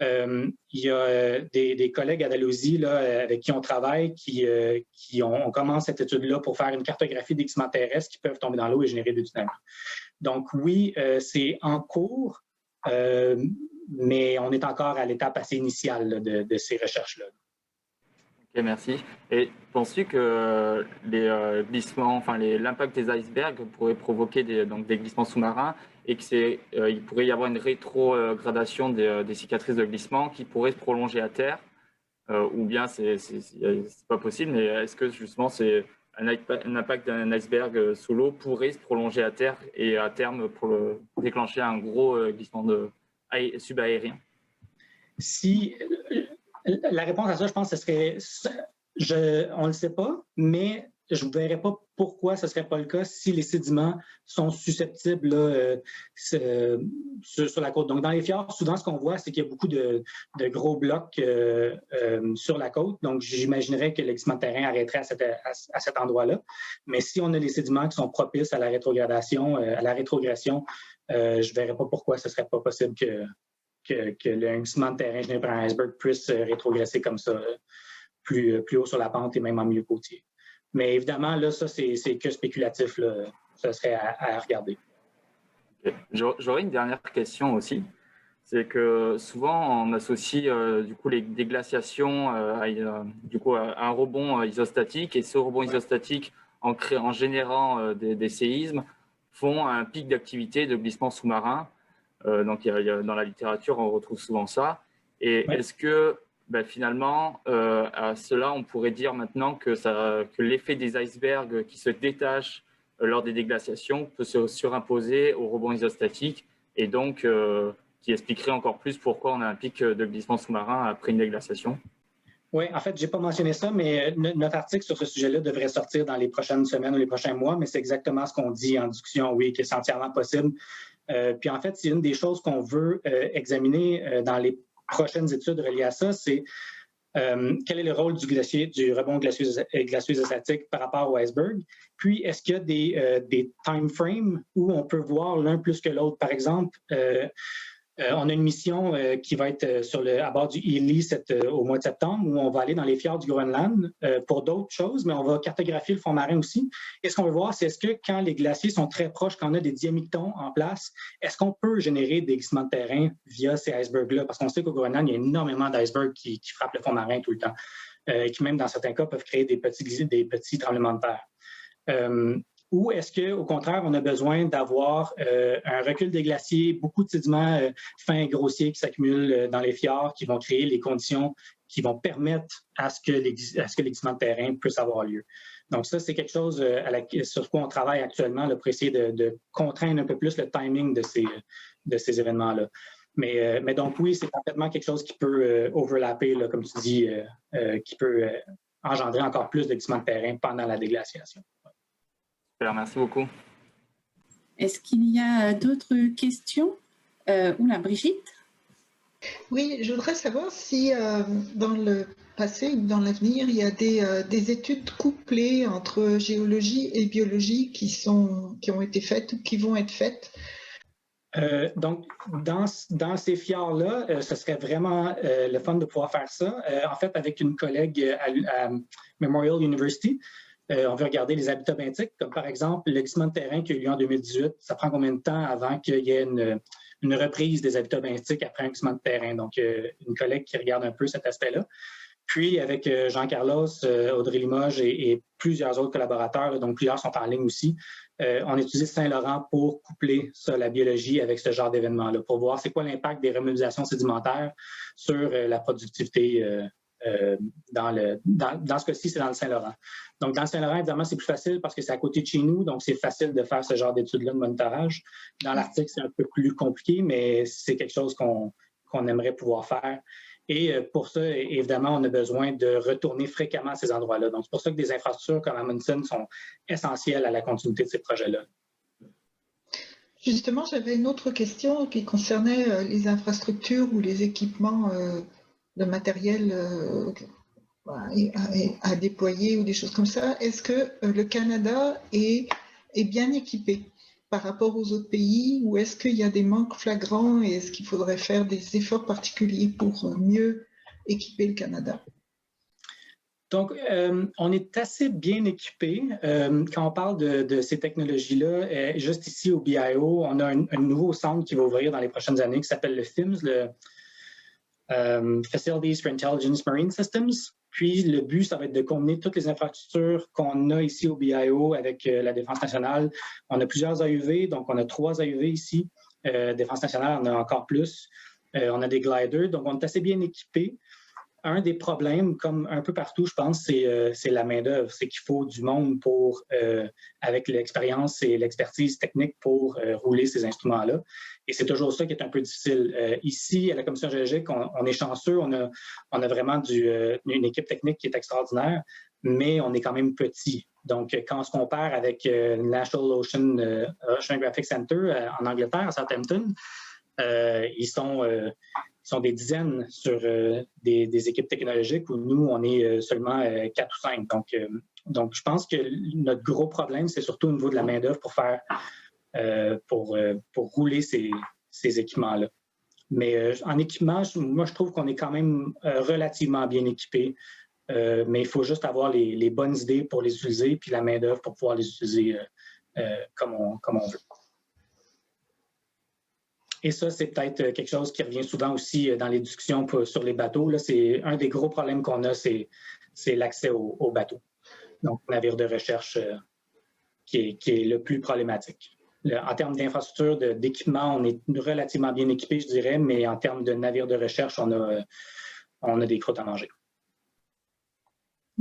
Il y a des collègues à Dalhousie là, avec qui on travaille on commence cette étude-là pour faire une cartographie des glissements terrestres qui peuvent tomber dans l'eau et générer des tsunamis. Donc oui, c'est en cours, mais on est encore à l'étape assez initiale là, de ces recherches-là. Ok, merci. Et penses-tu que les glissements, l'impact des icebergs pourrait provoquer des glissements sous-marins et qu'il pourrait y avoir une rétrogradation des cicatrices de glissement qui pourraient se prolonger à terre, ou bien c'est pas possible, mais est-ce que justement c'est un impact d'un iceberg sous l'eau pourrait se prolonger à terre et à terme pour déclencher un gros glissement subaérien? Si la réponse à ça, je pense que ce serait, on ne le sait pas, mais je ne verrais pas pourquoi ce ne serait pas le cas si les sédiments sont susceptibles là, sur la côte. Donc, dans les fjords, souvent, ce qu'on voit, c'est qu'il y a beaucoup de gros blocs sur la côte. Donc, j'imaginerais que le glissement de terrain arrêterait à cet endroit-là. Mais si on a les sédiments qui sont propices à la rétrogradation, je ne verrais pas pourquoi ce ne serait pas possible que le glissement de terrain généré par un iceberg puisse rétrogresser comme ça plus haut sur la pente et même en milieu côtier. Mais évidemment, là, ça, c'est que spéculatif. Là. Ça serait à regarder. Okay. J'aurais une dernière question aussi. C'est que souvent, on associe du coup, des glaciations à un rebond isostatique. Et ce rebond isostatique en générant des séismes, font un pic d'activité de glissement sous-marin. Donc, dans la littérature, on retrouve souvent ça. Et est-ce que finalement, à cela, on pourrait dire maintenant que l'effet des icebergs qui se détachent lors des déglaciations peut se surimposer au rebond isostatique et donc qui expliquerait encore plus pourquoi on a un pic de glissement sous-marin après une déglaciation? Oui, en fait, je n'ai pas mentionné ça, mais notre article sur ce sujet-là devrait sortir dans les prochaines semaines ou les prochains mois, mais c'est exactement ce qu'on dit en discussion, oui, que c'est entièrement possible. Puis en fait, c'est une des choses qu'on veut examiner dans les prochaines études reliées à ça, c'est quel est le rôle du rebond glacieux isostatique par rapport au iceberg. Puis, est-ce qu'il y a des time frames où on peut voir l'un plus que l'autre? Par exemple, on a une mission qui va être à bord du Ely au mois de septembre, où on va aller dans les fjords du Groenland pour d'autres choses, mais on va cartographier le fond marin aussi. Et ce qu'on veut voir, c'est est-ce que quand les glaciers sont très proches, quand on a des diamictons en place, est-ce qu'on peut générer des glissements de terrain via ces icebergs-là? Parce qu'on sait qu'au Groenland, il y a énormément d'icebergs qui frappent le fond marin tout le temps, et qui même dans certains cas peuvent créer des petits tremblements de terre. Ou est-ce qu'au contraire, on a besoin d'avoir un recul des glaciers, beaucoup de sédiments fins et grossiers qui s'accumulent dans les fjords, qui vont créer les conditions qui vont permettre à ce que les glissements de terrain puissent avoir lieu. Donc ça, c'est quelque chose sur quoi on travaille actuellement là, pour essayer de contraindre un peu plus le timing de ces événements-là. Mais donc oui, c'est complètement quelque chose qui peut overlapper, là, comme tu dis, qui peut engendrer encore plus de glissements de terrain pendant la déglaciation. Super, merci beaucoup. Est-ce qu'il y a d'autres questions? Oula, Brigitte? Oui, je voudrais savoir si dans le passé ou dans l'avenir, il y a des études couplées entre géologie et biologie qui ont été faites ou qui vont être faites. Donc, dans ces fjords-là, ce serait vraiment le fun de pouvoir faire ça. En fait, avec une collègue à Memorial University, on veut regarder les habitats benthiques, comme par exemple le glissement de terrain qui a eu lieu en 2018. Ça prend combien de temps avant qu'il y ait une reprise des habitats benthiques après un glissement de terrain? Donc, une collègue qui regarde un peu cet aspect-là. Puis, avec Jean-Carlos, Audrey Limoges et plusieurs autres collaborateurs, donc plusieurs sont en ligne aussi, on utilise Saint-Laurent pour coupler ça, la biologie avec ce genre d'événement-là, pour voir c'est quoi l'impact des remobilisations sédimentaires sur la productivité dans ce cas-ci, c'est dans le Saint-Laurent. Donc, dans le Saint-Laurent, évidemment, c'est plus facile parce que c'est à côté de chez nous, donc c'est facile de faire ce genre d'études-là de monitorage. Dans l'Arctique, c'est un peu plus compliqué, mais c'est quelque chose qu'on aimerait pouvoir faire. Et pour ça, évidemment, on a besoin de retourner fréquemment à ces endroits-là. Donc, c'est pour ça que des infrastructures comme Amundsen sont essentielles à la continuité de ces projets-là. Justement, j'avais une autre question qui concernait les infrastructures ou les équipements de matériel à déployer ou des choses comme ça. Est-ce que le Canada est bien équipé par rapport aux autres pays ou est-ce qu'il y a des manques flagrants et est-ce qu'il faudrait faire des efforts particuliers pour mieux équiper le Canada? Donc, on est assez bien équipé. Quand on parle de ces technologies-là, juste ici au BIO, on a un nouveau centre qui va ouvrir dans les prochaines années qui s'appelle le FIMS, le Facilities for Intelligence Marine Systems. Puis, le but, ça va être de combiner toutes les infrastructures qu'on a ici au BIO avec la Défense nationale. On a plusieurs AUV, donc on a 3 AUV ici. Défense nationale, on a encore plus. On a des gliders, donc on est assez bien équipés. Un des problèmes, comme un peu partout, je pense, c'est la main-d'œuvre. C'est qu'il faut du monde avec l'expérience et l'expertise technique pour rouler ces instruments-là. Et c'est toujours ça qui est un peu difficile. Ici, à la Commission géologique, on est chanceux. On a vraiment une équipe technique qui est extraordinaire, mais on est quand même petit. Donc, quand on se compare avec le National Oceanographic Center en Angleterre, à Southampton, ils sont des dizaines sur des équipes technologiques où nous, on est seulement 4 ou 5. Donc, je pense que notre gros problème, c'est surtout au niveau de la main-d'œuvre pour rouler ces équipements-là. Mais en équipement, moi, je trouve qu'on est quand même relativement bien équipé. Mais il faut juste avoir les bonnes idées pour les utiliser, puis la main-d'œuvre pour pouvoir les utiliser comme on veut. Et ça, c'est peut-être quelque chose qui revient souvent aussi dans les discussions sur les bateaux. Là, c'est un des gros problèmes qu'on a, c'est l'accès aux bateaux. Donc, navires de recherche qui est le plus problématique. En termes d'infrastructure, d'équipement, on est relativement bien équipé, je dirais, mais en termes de navires de recherche, on a des croûtes à manger.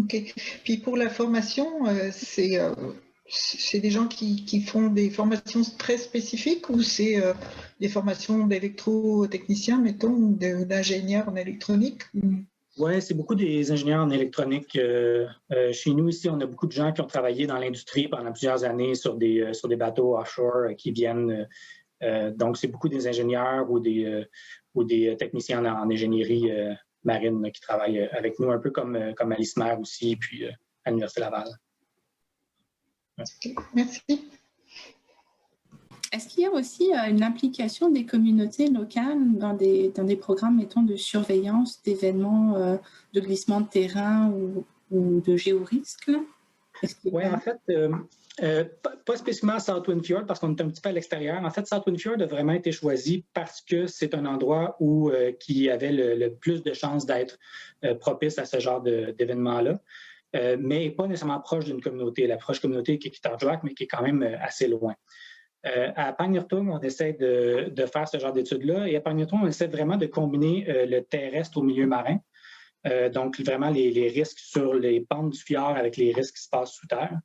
OK. Puis pour la formation, c'est des gens qui font des formations très spécifiques ou c'est des formations d'électrotechniciens, mettons, ou d'ingénieurs en électronique? Oui, c'est beaucoup des ingénieurs en électronique. Chez nous, ici, on a beaucoup de gens qui ont travaillé dans l'industrie pendant plusieurs années sur des bateaux offshore qui viennent. Donc, c'est beaucoup des ingénieurs ou des techniciens en ingénierie marine qui travaillent avec nous, un peu comme à l'ISMER aussi, puis à l'Université Laval. Okay, merci. Est-ce qu'il y a aussi une implication des communautés locales dans des programmes, mettons, de surveillance d'événements de glissement de terrain ou de géorisques? Oui, en fait, pas spécifiquement à Southwind Fjord parce qu'on est un petit peu à l'extérieur. En fait, Southwind Fjord a vraiment été choisi parce que c'est un endroit qui avait le plus de chances d'être propice à ce genre d'événements-là. Mais pas nécessairement proche d'une communauté. La proche communauté qui est Kittarjuak, mais qui est quand même assez loin. À Pangnirtung, on essaie de faire ce genre d'études-là. Et à Pangnirtung, on essaie vraiment de combiner le terrestre au milieu marin. Donc, vraiment, les risques sur les pentes du fjord avec les risques qui se passent sous terre.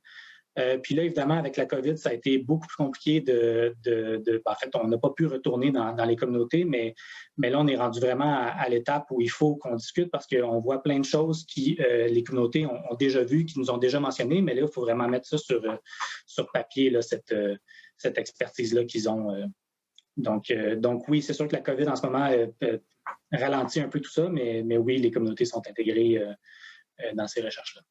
Puis là, évidemment, avec la COVID, ça a été beaucoup plus compliqué en fait, on n'a pas pu retourner dans les communautés, mais là, on est rendu vraiment à l'étape où il faut qu'on discute parce qu'on voit plein de choses qui les communautés ont déjà vues, qui nous ont déjà mentionnées, mais là, il faut vraiment mettre ça sur papier, là, cette expertise-là qu'ils ont. Donc oui, c'est sûr que la COVID, en ce moment, ralentit un peu tout ça, mais oui, les communautés sont intégrées dans ces recherches-là.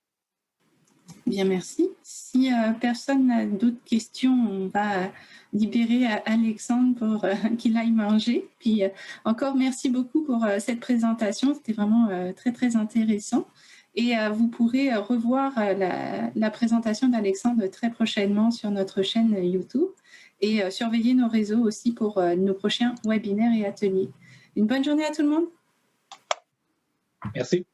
Bien, merci. Si personne n'a d'autres questions, on va libérer Alexandre pour qu'il aille manger. Puis encore merci beaucoup pour cette présentation. C'était vraiment très, très intéressant. Et vous pourrez revoir la présentation d'Alexandre très prochainement sur notre chaîne YouTube et surveiller nos réseaux aussi pour nos prochains webinaires et ateliers. Une bonne journée à tout le monde. Merci.